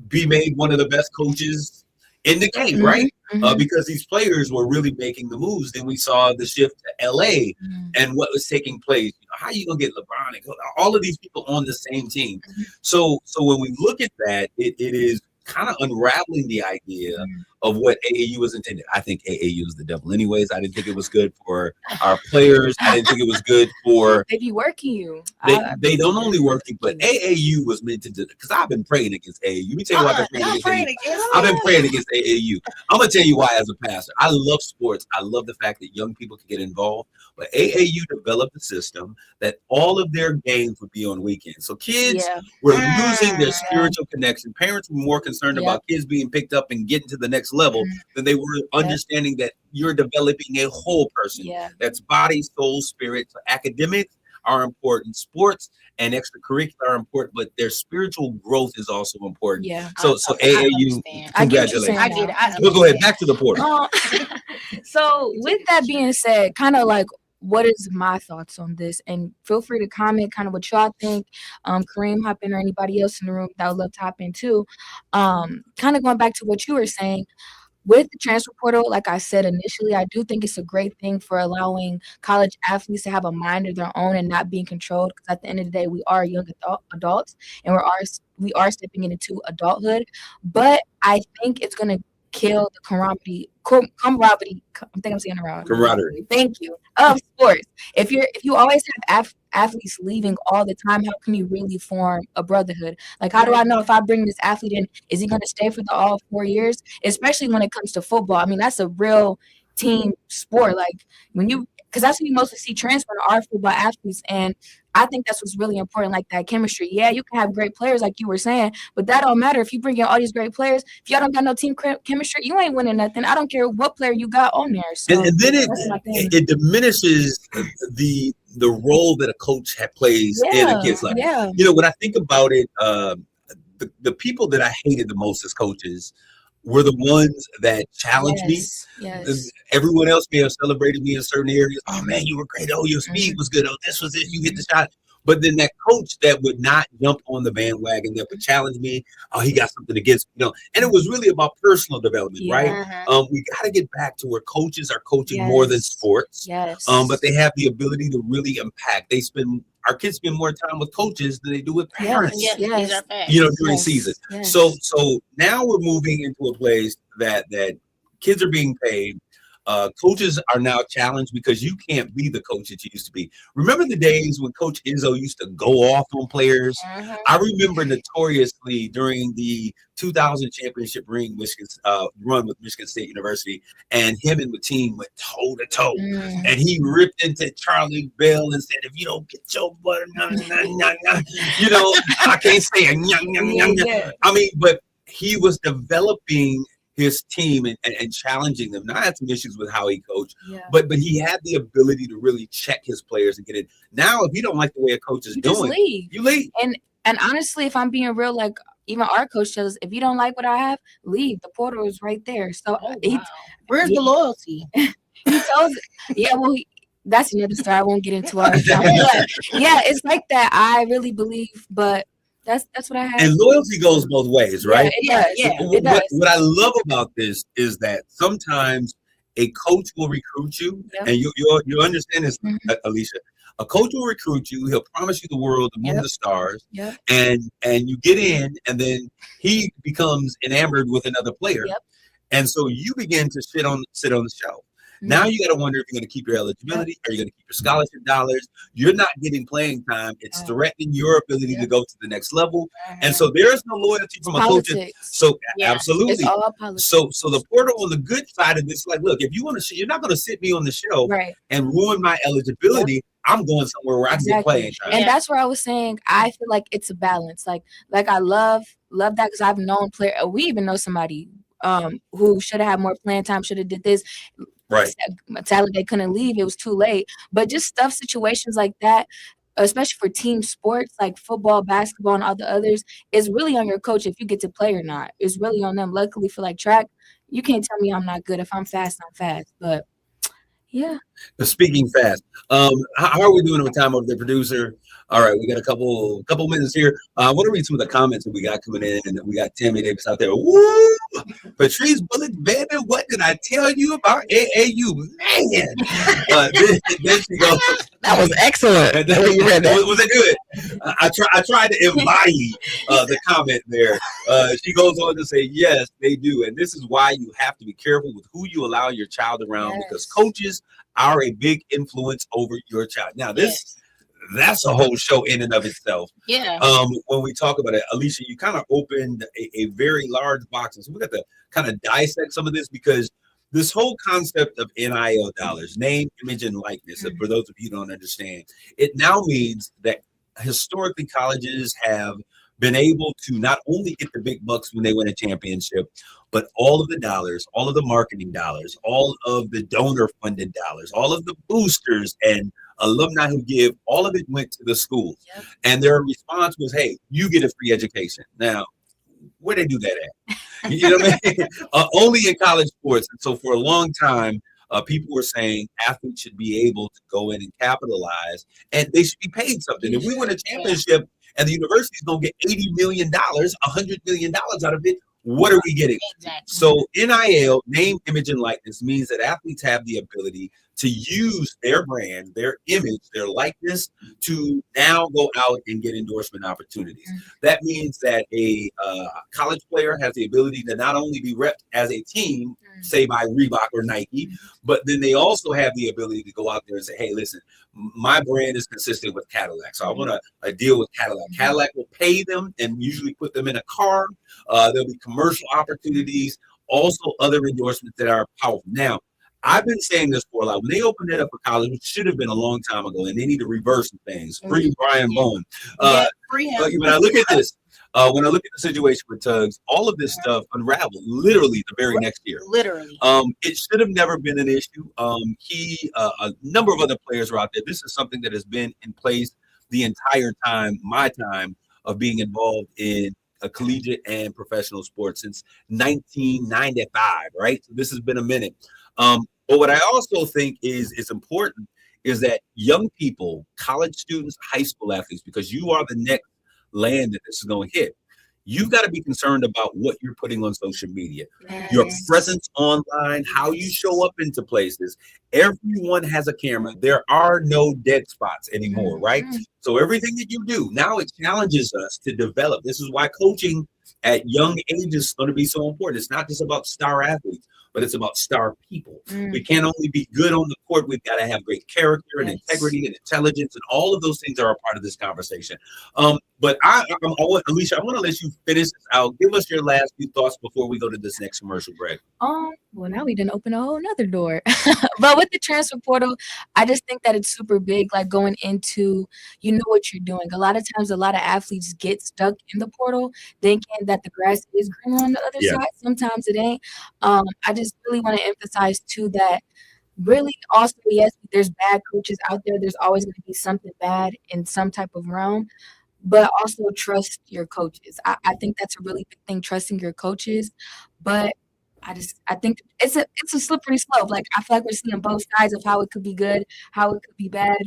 Speaker 1: be made one of the best coaches in the game, right? Because these players were really making the moves. Then we saw the shift to LA and what was taking place. How are you gonna get LeBron and all of these people on the same team? So when we look at that, it is kind of unraveling the idea of what AAU was intended. I think AAU is the devil anyways. I didn't think it was good for our players. I didn't think it was good for...
Speaker 3: They be working you.
Speaker 1: They don't only work you, but AAU was meant to do... Because I've been praying against AAU. Let me tell you why I've been praying against AAU. I've been praying against AAU. I'm going to tell you why as a pastor. I love sports. I love the fact that young people can get involved. But AAU developed a system that all of their games would be on weekends. So kids were losing their spiritual connection. Parents were more concerned about kids being picked up and getting to the next level than they were understanding that you're developing a whole person. That's body, soul, spirit. So academics are important. Sports and extracurricular are important, but their spiritual growth is also important. So AAU, congratulations.
Speaker 3: I get it.
Speaker 1: We'll go ahead back to the portal.
Speaker 3: So with that being said, kind of like what is my thoughts on this? And feel free to comment kind of what y'all think. Kareem, hop in, or anybody else in the room that would love to hop in too. Kind of going back to what you were saying with the transfer portal, like I said initially, I do think it's a great thing for allowing college athletes to have a mind of their own and not being controlled. Because at the end of the day, we are young adults, and we are stepping into adulthood. But I think it's going to kill the camaraderie. I think I'm saying it wrong.
Speaker 1: Camaraderie.
Speaker 3: Thank you. Of sports. If you always have athletes leaving all the time, how can you really form a brotherhood? Like, how do I know if I bring this athlete in, is he going to stay for the all 4 years? Especially when it comes to football. I mean, that's a real team sport. Like because that's when you mostly see transfer to our football athletes, and I think that's what's really important, like that chemistry. Yeah, you can have great players, like you were saying, but that don't matter if you bring in all these great players. If y'all don't got no team chemistry, you ain't winning nothing. I don't care what player you got on there. So
Speaker 1: and then it diminishes the role that a coach plays in a kid's life.
Speaker 3: Yeah.
Speaker 1: When I think about it, the people that I hated the most as coaches were the ones that challenged me.
Speaker 3: Yes.
Speaker 1: Everyone else may have celebrated me in certain areas. Oh man, you were great. Oh, your speed was good. Oh, this was it. You hit the shot. But then that coach that would not jump on the bandwagon, that would challenge me. Oh, he got something against me. And it was really about personal development, right? We got to get back to where coaches are coaching more than sports.
Speaker 3: Yes.
Speaker 1: But they have the ability to really impact. Our kids spend more time with coaches than they do with parents.
Speaker 3: Yes.
Speaker 1: During season.
Speaker 3: Yes.
Speaker 1: So now we're moving into a place that kids are being paid. Coaches are now challenged because you can't be the coach that you used to be. Remember the days when Coach Izzo used to go off on players? I remember notoriously during the 2000 championship run with Michigan State University, and him and the team went toe to toe, and he ripped into Charlie Bell and said, "If you don't get your butt, I can't say it." I mean, but he was developing his team and challenging them. Now, I had some issues with how he coached, but he had the ability to really check his players and get in. Now, if you don't like the way a coach is doing, you leave.
Speaker 3: And honestly, if I'm being real, like even our coach tells us, if you don't like what I have, leave. The portal is right there. So
Speaker 4: where's the loyalty?
Speaker 3: He tells, that's another story. I won't get into all that. But yeah, it's like that. I really believe, but that's what I have.
Speaker 1: And loyalty goes both ways, right?
Speaker 3: Yeah. It does.
Speaker 1: What I love about this is that sometimes a coach will recruit you, and you understand this, Alicia. A coach will recruit you. He'll promise you the world, the moon, the stars, and you get in, and then he becomes enamored with another player, and so you begin to sit on the shelf. Now you got to wonder if you're going to keep your eligibility. Are you going to keep your scholarship dollars? You're not getting playing time. It's threatening your ability to go to the next level. And so there is no loyalty from a coach. So absolutely.
Speaker 3: It's all politics.
Speaker 1: So the portal on the good side of this, like, look, if you want to, you're not going to sit me on the shelf and ruin my eligibility. I'm going somewhere where I can get playing time.
Speaker 3: And that's where I was saying, I feel like it's a balance. Like I love that because I've known players. We even know somebody who should have had more playing time, should have did this.
Speaker 1: Right.
Speaker 3: Sadly, they couldn't leave. It was too late. But just situations like that, especially for team sports like football, basketball, and all the others, is really on your coach if you get to play or not. It's really on them. Luckily for like track, you can't tell me I'm not good. If I'm fast, I'm fast. But yeah.
Speaker 1: Speaking fast, how are we doing with time over the producer? All right, we got a couple minutes here. I want to read some of the comments that we got coming in, and we got Tammy Davis out there. Woo! Patrice Bullock, baby, what did I tell you about AAU? Man, then she goes.
Speaker 5: That was excellent.
Speaker 1: Was it good? I tried to embody the comment there. She goes on to say, yes, they do, and this is why you have to be careful with who you allow your child around because coaches are a big influence over your child. Now, that's a whole show in and of itself.
Speaker 4: Yeah.
Speaker 1: When we talk about it, Alicia, you kind of opened a very large box. And so we got to kind of dissect some of this because this whole concept of NIL dollars, name, image, and likeness, for those of you who don't understand, it now means that historically colleges have been able to not only get the big bucks when they win a championship, but all of the dollars, all of the marketing dollars, all of the donor funded dollars, all of the boosters and alumni who give, all of it went to the schools. Yep. And their response was, hey, you get a free education. Now, where they do that at? You know what I mean? Only in college sports. And so for a long time, people were saying athletes should be able to go in and capitalize, and they should be paid something. If we win a championship and the university's going to get $80 million, $100 million out of it, what are we getting?
Speaker 4: Exactly.
Speaker 1: So NIL, name, image, and likeness, means that athletes have the ability to use their brand, their image, their likeness to now go out and get endorsement opportunities. That means that a college player has the ability to not only be repped as a team, say by Reebok or Nike, but then they also have the ability to go out there and say, hey, listen, my brand is consistent with Cadillac. So I want to deal with Cadillac. Cadillac will pay them and usually put them in a car. There'll be commercial opportunities, also other endorsements that are powerful. Now, I've been saying this for a while. When they opened it up for college, which should have been a long time ago, and they need to reverse some things. Free Brian Bowen.
Speaker 4: Free him.
Speaker 1: But when I look at this, when I look at the situation with Tugs, all of this stuff unraveled literally the very next year.
Speaker 4: Literally.
Speaker 1: It should have never been an issue. A number of other players are out there. This is something that has been in place the entire time, my time of being involved in a collegiate and professional sports since 1995, right? So this has been a minute. But what I also think is important is that young people, college students, high school athletes, because you are the next land that this is going to hit, you've got to be concerned about what you're putting on social media, your presence online, how you show up into places. Everyone has a camera. There are no dead spots anymore, right? So everything that you do, now it challenges us to develop. This is why coaching at young ages is going to be so important. It's not just about star athletes, but it's about star people. We can't only be good on the court. We've got to have great character and integrity and intelligence, and all of those things are a part of this conversation. But Alicia, I want to let you finish this out. Give us your last few thoughts before we go to this next commercial break.
Speaker 3: Well, now we didn't open a whole nother door. But with the transfer portal, I just think that it's super big, like going into, you know what you're doing. A lot of times, a lot of athletes get stuck in the portal thinking that the grass is greener on the other side. Sometimes it ain't. I just really want to emphasize too that really also, yes, there's bad coaches out there. There's always going to be something bad in some type of realm, but also trust your coaches. I think that's a really big thing, trusting your coaches. But I think it's a slippery slope. Like, I feel like we're seeing both sides of how it could be good, how it could be bad.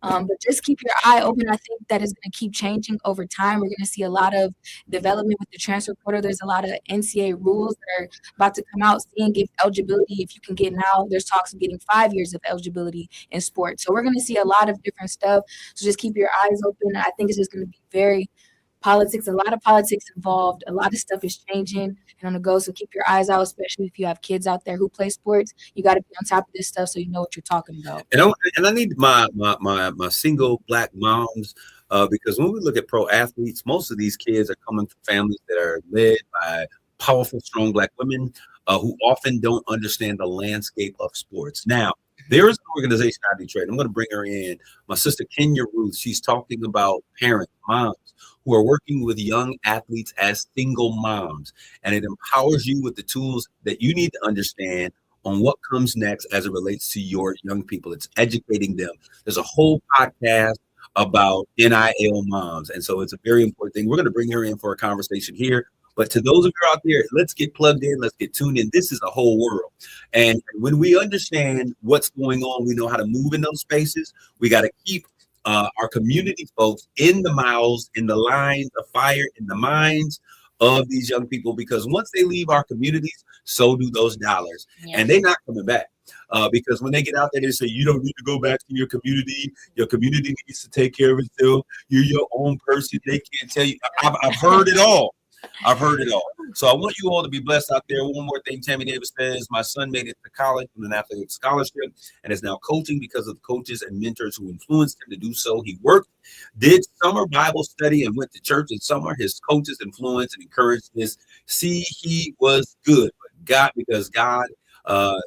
Speaker 3: But just keep your eye open. I think that is going to keep changing over time. We're going to see a lot of development with the transfer portal. There's a lot of NCAA rules that are about to come out, seeing if eligibility, if you can get now, there's talks of getting 5 years of eligibility in sports. So we're going to see a lot of different stuff. So just keep your eyes open. I think it's just going to be very politics, a lot of politics involved. A lot of stuff is changing and on the go. So keep your eyes out, especially if you have kids out there who play sports. You got to be on top of this stuff so you know what you're talking about.
Speaker 1: And I need my single Black moms, because when we look at pro athletes, most of these kids are coming from families that are led by powerful, strong Black women who often don't understand the landscape of sports. Now, there is an organization out of Detroit. I'm going to bring her in. My sister, Kenya Ruth, she's talking about parents, moms, who are working with young athletes as single moms. And it empowers you with the tools that you need to understand on what comes next as it relates to your young people. It's educating them. There's a whole podcast about NIL moms. And so it's a very important thing. We're going to bring her in for a conversation here. But to those of you out there, let's get plugged in. Let's get tuned in. This is a whole world. And when we understand what's going on, we know how to move in those spaces. We got to keep our community folks in the mouths, in the lines of fire, in the minds of these young people, because once they leave our communities, so do those dollars. And they're not coming back. Because when they get out there, they say, you don't need to go back to your community. Your community needs to take care of itself. You're your own person. They can't tell you. I've heard it all. I've heard it all. So I want you all to be blessed out there. One more thing Tammy Davis says, my son made it to college with an athletic scholarship and is now coaching because of coaches and mentors who influenced him to do so. He worked, did summer Bible study, and went to church in summer. His coaches influenced and encouraged this. See, he was good, but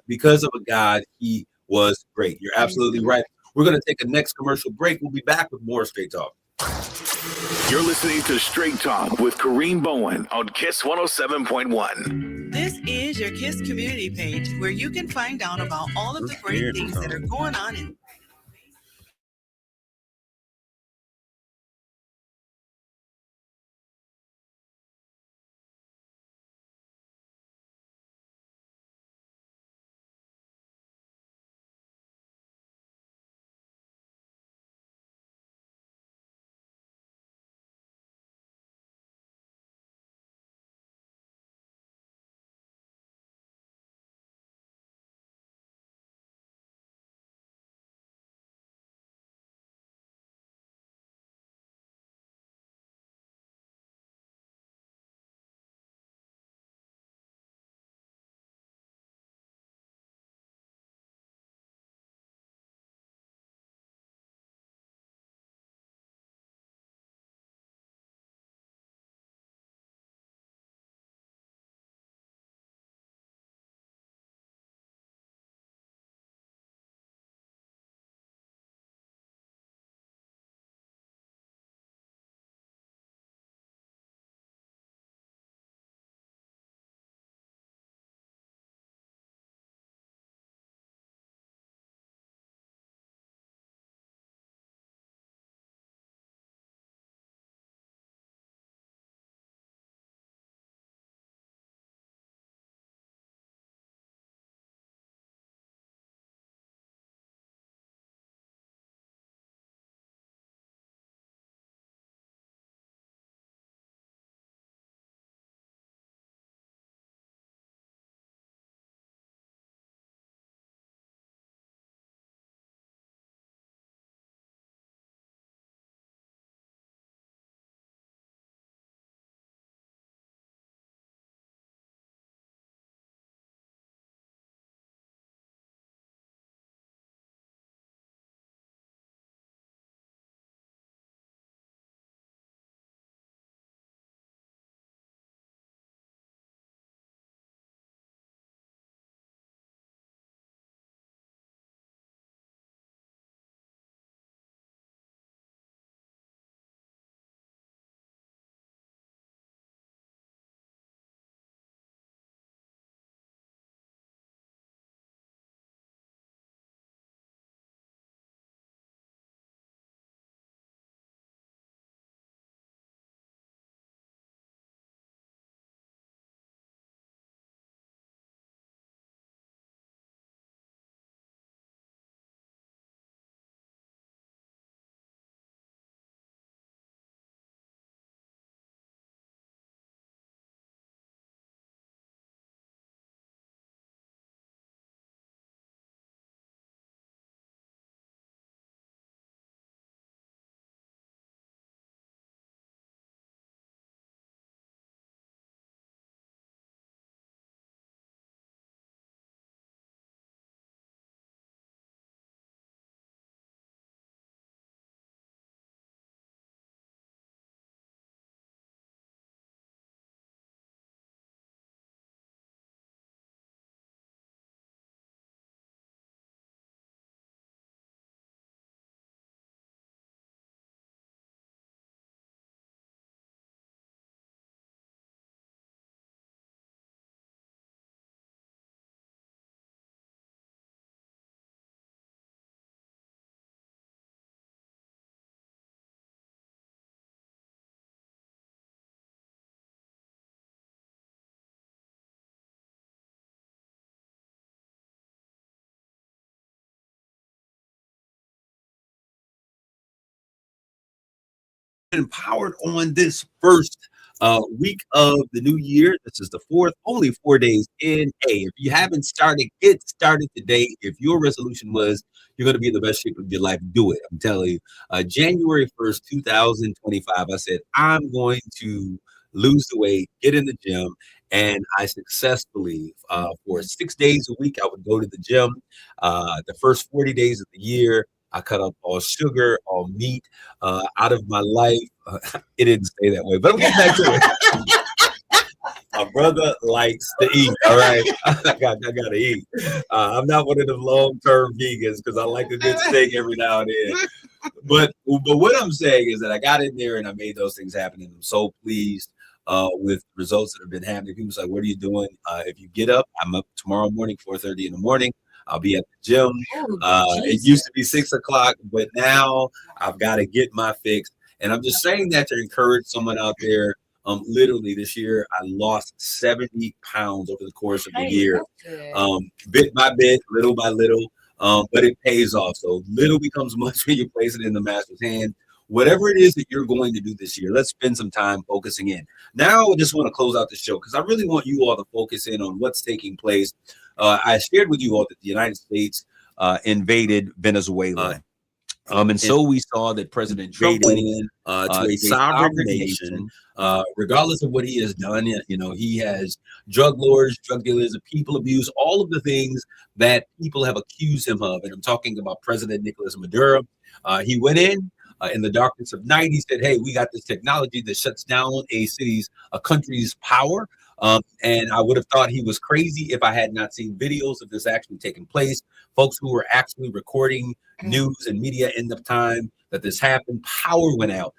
Speaker 1: because of a God, he was great. You're absolutely right. We're going to take a next commercial break. We'll be back with more Straight Talk.
Speaker 6: You're listening to Straight Talk with Kareem Bowen on KISS 107.1.
Speaker 11: This is your KISS community page where you can find out about all of the great things that are going on in
Speaker 7: empowered on this first week of the new year. This is the fourth, only 4 days in. Hey, if you haven't started, get started today. If your resolution was you're going to be in the best shape of your life, do it. I'm telling you. January 1st, 2025, I said, I'm going to lose the weight, get in the gym. And I successfully, for 6 days a week, I would go to the gym. The first 40 days of the year, I cut off all sugar, all meat out of my life. It didn't stay that way, but I'm getting back to it. My brother likes to eat. All right, I gotta eat. I'm not one of the long-term vegans because I like a good steak every now and then. But what I'm saying is that I got in there and I made those things happen, and I'm so pleased with results that have been happening. People's like, "What are you doing?" If you get up, I'm up tomorrow morning, 4:30 in the morning. I'll be at the gym. It used to be 6 o'clock, but now I've got to get my fix. And I'm just saying that to encourage someone out there. Literally this year, I lost 70 pounds over the course of the year, bit by bit, little by little, but it pays off. So little becomes much when you place it in the master's hand. Whatever it is that you're going to do this year, let's spend some time focusing in. Now, I just want to close out the show because I really want you all to focus in on what's taking place. I shared with you all that the United States invaded Venezuela. And so we saw that President Trump went in to a sovereign nation, regardless of what he has done. You know, he has drug lords, drug dealers, people abuse, all of the things that people have accused him of. And I'm talking about President Nicolas Maduro. He went in the darkness of night. He said, hey, we got this technology that shuts down a country's power. And I would have thought he was crazy if I had not seen videos of this actually taking place. Folks who were actually recording news and media in the time that this happened, power went out,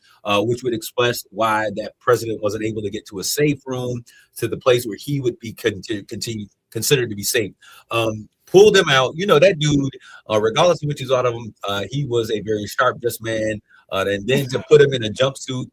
Speaker 7: which would express why that president wasn't able to get to a safe room, to the place where he would be considered to be safe. Pulled him out. You know, that dude, regardless of what you thought of him, he was a very sharp, just man. And then to put him in a jumpsuit,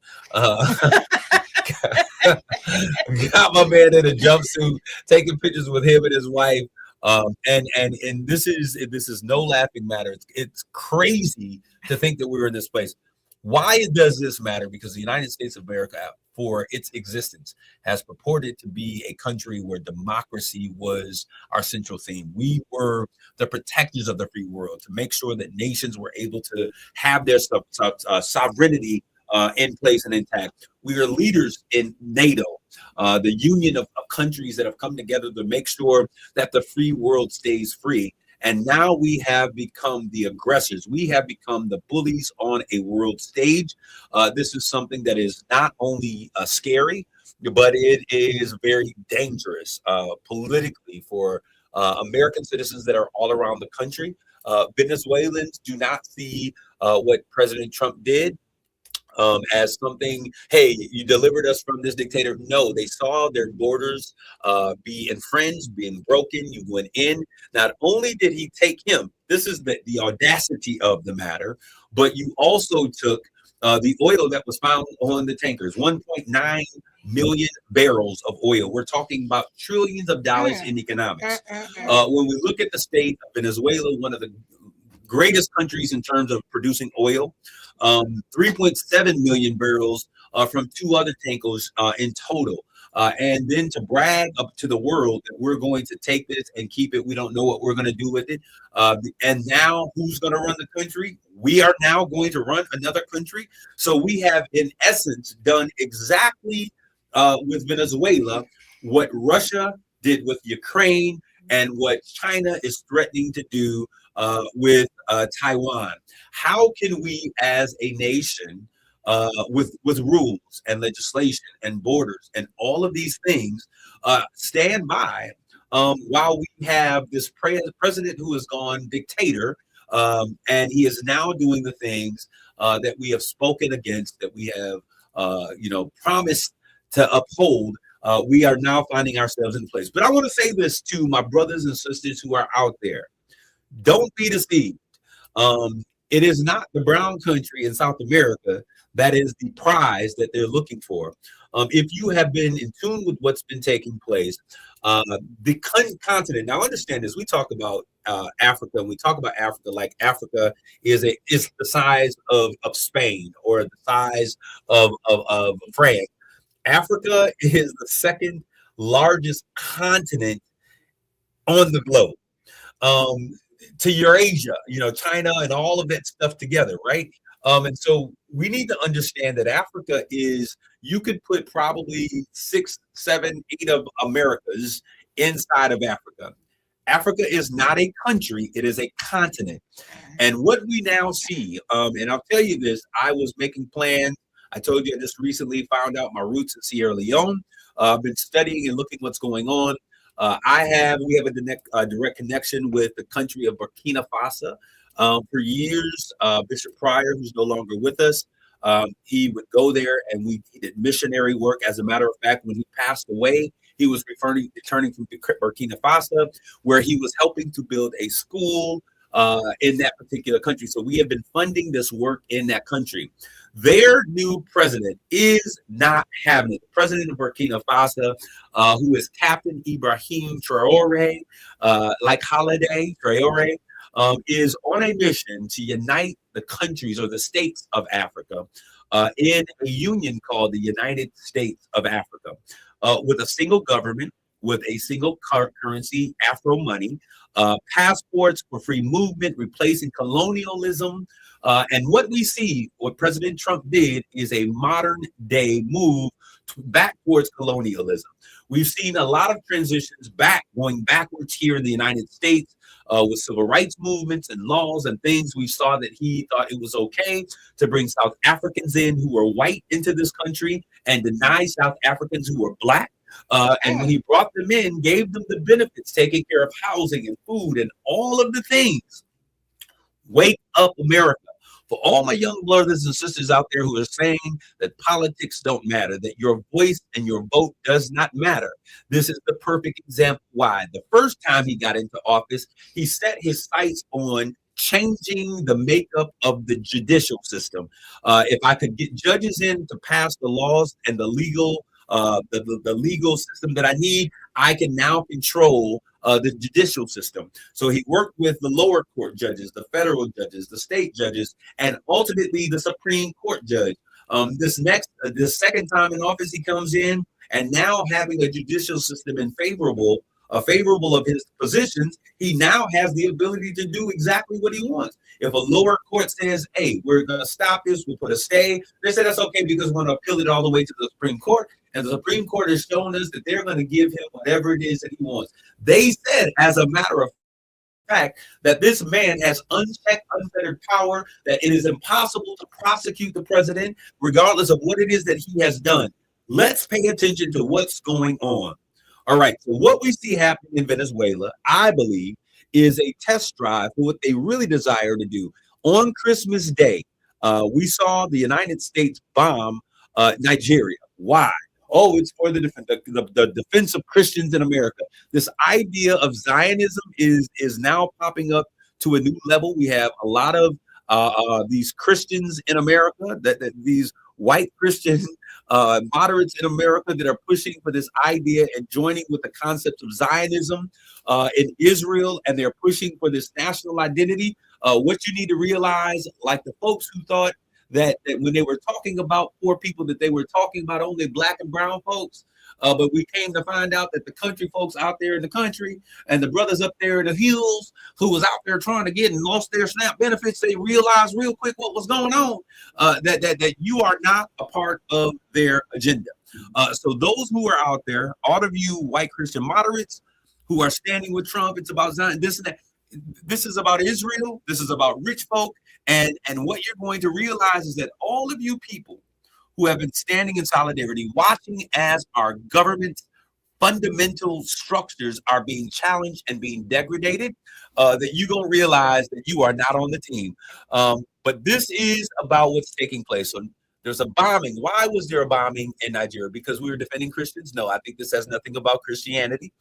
Speaker 7: got my man in a jumpsuit, taking pictures with him and his wife. And this is no laughing matter. It's crazy to think that we're in this place. Why does this matter? Because the United States of America, for its existence, has purported to be a country where democracy was our central theme. We were the protectors of the free world, to make sure that nations were able to have their sovereignty in place and intact. We are leaders in NATO, the union of countries that have come together to make sure that the free world stays free. And now we have become the aggressors. We have become the bullies on a world stage. This is something that is not only scary, but it is very dangerous politically for American citizens that are all around the country. Venezuelans do not see what President Trump did as something, hey, you delivered us from this dictator. No, they saw their borders be infringed, being broken. You went in. Not only did he take him, this is the audacity of the matter, but you also took the oil that was found on the tankers, 1.9 million barrels of oil. We're talking about trillions of dollars in economics. When we look at the state of Venezuela, one of the greatest countries in terms of producing oil, 3.7 million barrels from two other tankers in total. And then to brag up to the world that we're going to take this and keep it. We don't know what we're going to do with it. And now who's going to run the country? We are now going to run another country. So we have, in essence, done exactly with Venezuela what Russia did with Ukraine and what China is threatening to do with Taiwan. How can we, as a nation, with rules and legislation and borders and all of these things, stand by while we have this president who has gone dictator, and he is now doing the things that we have spoken against, that we have promised to uphold. We are now finding ourselves in place. But I want to say this to my brothers and sisters who are out there. Don't be deceived.
Speaker 1: It is not the brown country in South America that is the prize that they're looking for. If you have been in tune with what's been taking place, the continent. Now, understand this: we talk about Africa, and we talk about Africa like Africa is the size of Spain or the size of France. Africa is the second largest continent on the globe. To Eurasia, China and all of that stuff together, right? And so we need to understand that Africa is, you could put probably 6, 7, 8 of Americas inside of Africa. Africa is not a country, it is a continent. And what we now see, and I'll tell you this, I was making plans. I told you I just recently found out my roots in Sierra Leone. I've been studying and looking what's going on. We have a direct connection with the country of Burkina Faso. For years, Bishop Pryor, who's no longer with us, he would go there and he did missionary work. As a matter of fact, when he passed away, he was returning from Burkina Faso, where he was helping to build a school in that particular country. So we have been funding this work in that country. Their new president is not having it. The president of Burkina Faso, who is Captain Ibrahim Traore, like Holiday Traore, is on a mission to unite the countries or the states of Africa in a union called the United States of Africa, with a single government, with a single currency, Afro money, passports for free movement, replacing colonialism. And what we see, what President Trump did, is a modern day move back towards colonialism. We've seen a lot of transitions going backwards here in the United States with civil rights movements and laws and things. We saw that he thought it was okay to bring South Africans in who were white into this country and deny South Africans who were black. And when he brought them in, gave them the benefits, taking care of housing and food and all of the things. Wake up, America. For all my young brothers and sisters out there who are saying that politics don't matter, that your voice and your vote does not matter, this is the perfect example why. The first time he got into office, he set his sights on changing the makeup of the judicial system. If I could get judges in to pass the laws and the legal system that I need, I can now control the judicial system. So he worked with the lower court judges, the federal judges, the state judges, and ultimately the Supreme Court judge. This second time in office, he comes in, and now having a judicial system favorable of his positions, he now has the ability to do exactly what he wants. If a lower court says, hey, we're going to stop this, we'll put a stay, they say that's okay because we're going to appeal it all the way to the Supreme Court. And the Supreme Court has shown us that they're going to give him whatever it is that he wants. They said, as a matter of fact, that this man has unchecked, unfettered power, that it is impossible to prosecute the president, regardless of what it is that he has done. Let's pay attention to what's going on. All right, so what we see happening in Venezuela, I believe, is a test drive for what they really desire to do. On Christmas Day, we saw the United States bomb Nigeria. Why? Oh, it's for the defense of Christians in America. This idea of Zionism is now popping up to a new level. We have a lot of these Christians in America, that these white Christian moderates in America that are pushing for this idea and joining with the concept of Zionism in Israel, and they're pushing for this national identity. What you need to realize, like the folks who thought that when they were talking about poor people, that they were talking about only black and brown folks. But we came to find out that the country folks out there in the country and the brothers up there in the hills who was out there trying to get and lost their SNAP benefits, they realized real quick what was going on, that you are not a part of their agenda. So those who are out there, all of you white Christian moderates who are standing with Trump, it's about Zion, this and that. This is about Israel. This is about rich folk. And what you're going to realize is that all of you people who have been standing in solidarity, watching as our government's fundamental structures are being challenged and being degraded, that you're going to realize that you are not on the team. But this is about what's taking place. So there's a bombing. Why was there a bombing in Nigeria? Because we were defending Christians? No, I think this has nothing about Christianity.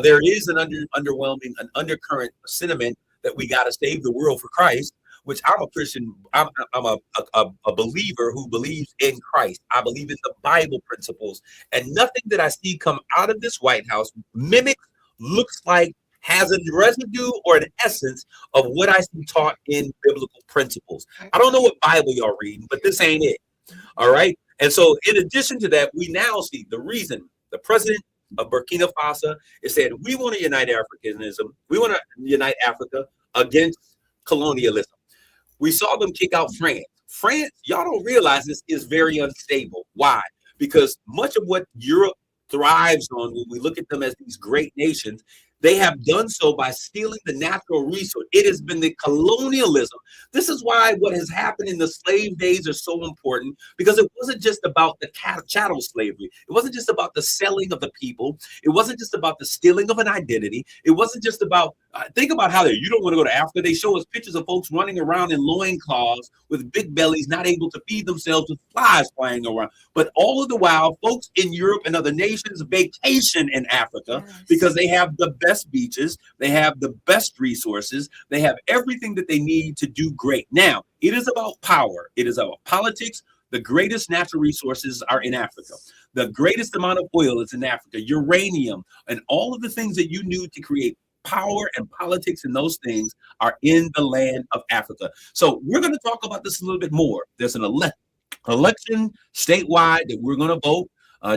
Speaker 1: There is an underwhelming, an undercurrent sentiment that we got to save the world for Christ. which I'm a Christian. I'm a believer who believes in Christ. I believe in the Bible principles, and nothing that I see come out of this White House mimics, looks like, has a residue or an essence of what I see taught in biblical principles. I don't know what Bible y'all reading, but this ain't it. All right. And so in addition to that, we now see the reason the president of Burkina Faso is saying we want to unite Africanism. We want to unite Africa against colonialism. We saw them kick out France. France, y'all don't realize this, is very unstable. Why? Because much of what Europe thrives on, when we look at them as these great nations, they have done so by stealing the natural resource. It has been the colonialism. This is why what has happened in the slave days are so important, because it wasn't just about the chattel slavery. It wasn't just about the selling of the people. It wasn't just about the stealing of an identity. It wasn't just about, think about how you don't want to go to Africa. They show us pictures of folks running around in loincloths with big bellies, not able to feed themselves, with flies flying around. But all of the while, folks in Europe and other nations vacation in Africa because they have the best beaches, they have the best resources, they have everything that they need to do great. Now, it is about power, it is about politics. The greatest natural resources are in Africa. The greatest amount of oil is in Africa, uranium, and all of the things that you need to create power and politics, and those things are in the land of Africa. So we're going to talk about this a little bit more. There's an election statewide that we're going to vote.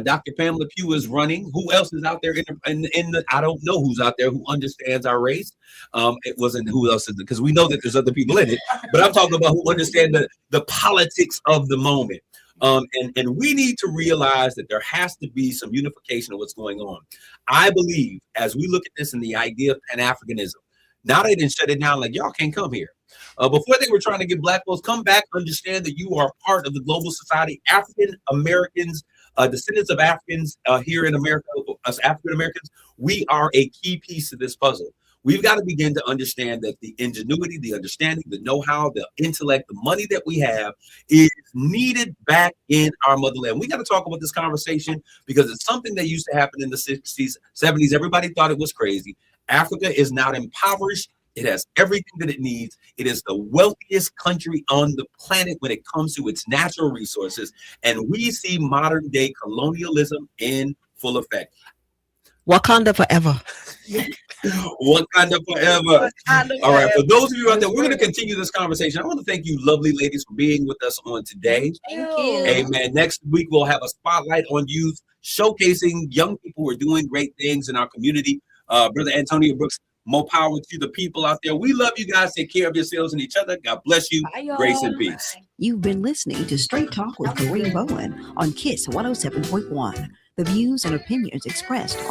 Speaker 1: Dr. Pamela Pugh is running. Who else is out there in the I don't know who's out there who understands our race. It wasn't who else is it, because we know that there's other people in it, but I'm talking about who understand the politics of the moment. And we need to realize that there has to be some unification of what's going on. I believe, as we look at this in the idea of Pan-Africanism, now they didn't shut it down like y'all can't come here. Before they were trying to get black folks, come back, understand that you are part of the global society. African Americans, descendants of Africans here in America, us African Americans, we are a key piece of this puzzle. We've got to begin to understand that the ingenuity, the understanding, the know-how, the intellect, the money that we have is needed back in our motherland. We got to talk about this conversation because it's something that used to happen in the 60s, 70s. Everybody thought it was crazy. Africa is now impoverished. It has everything that it needs. It is the wealthiest country on the planet when it comes to its natural resources. And we see modern day colonialism in full effect.
Speaker 5: Wakanda forever.
Speaker 1: Wakanda forever. All right. For those of you out there, we're going to continue this conversation. I want to thank you, lovely ladies, for being with us on today.
Speaker 4: Thank you.
Speaker 1: Amen. Next week, we'll have a spotlight on youth, showcasing young people who are doing great things in our community. Brother Antonio Brooks, more power to the people out there. We love you guys. Take care of yourselves and each other. God bless you.
Speaker 3: Bye, y'all.
Speaker 1: Grace and peace.
Speaker 12: You've been listening to Straight Talk with Kareem Bowen on KISS 107.1. The views and opinions expressed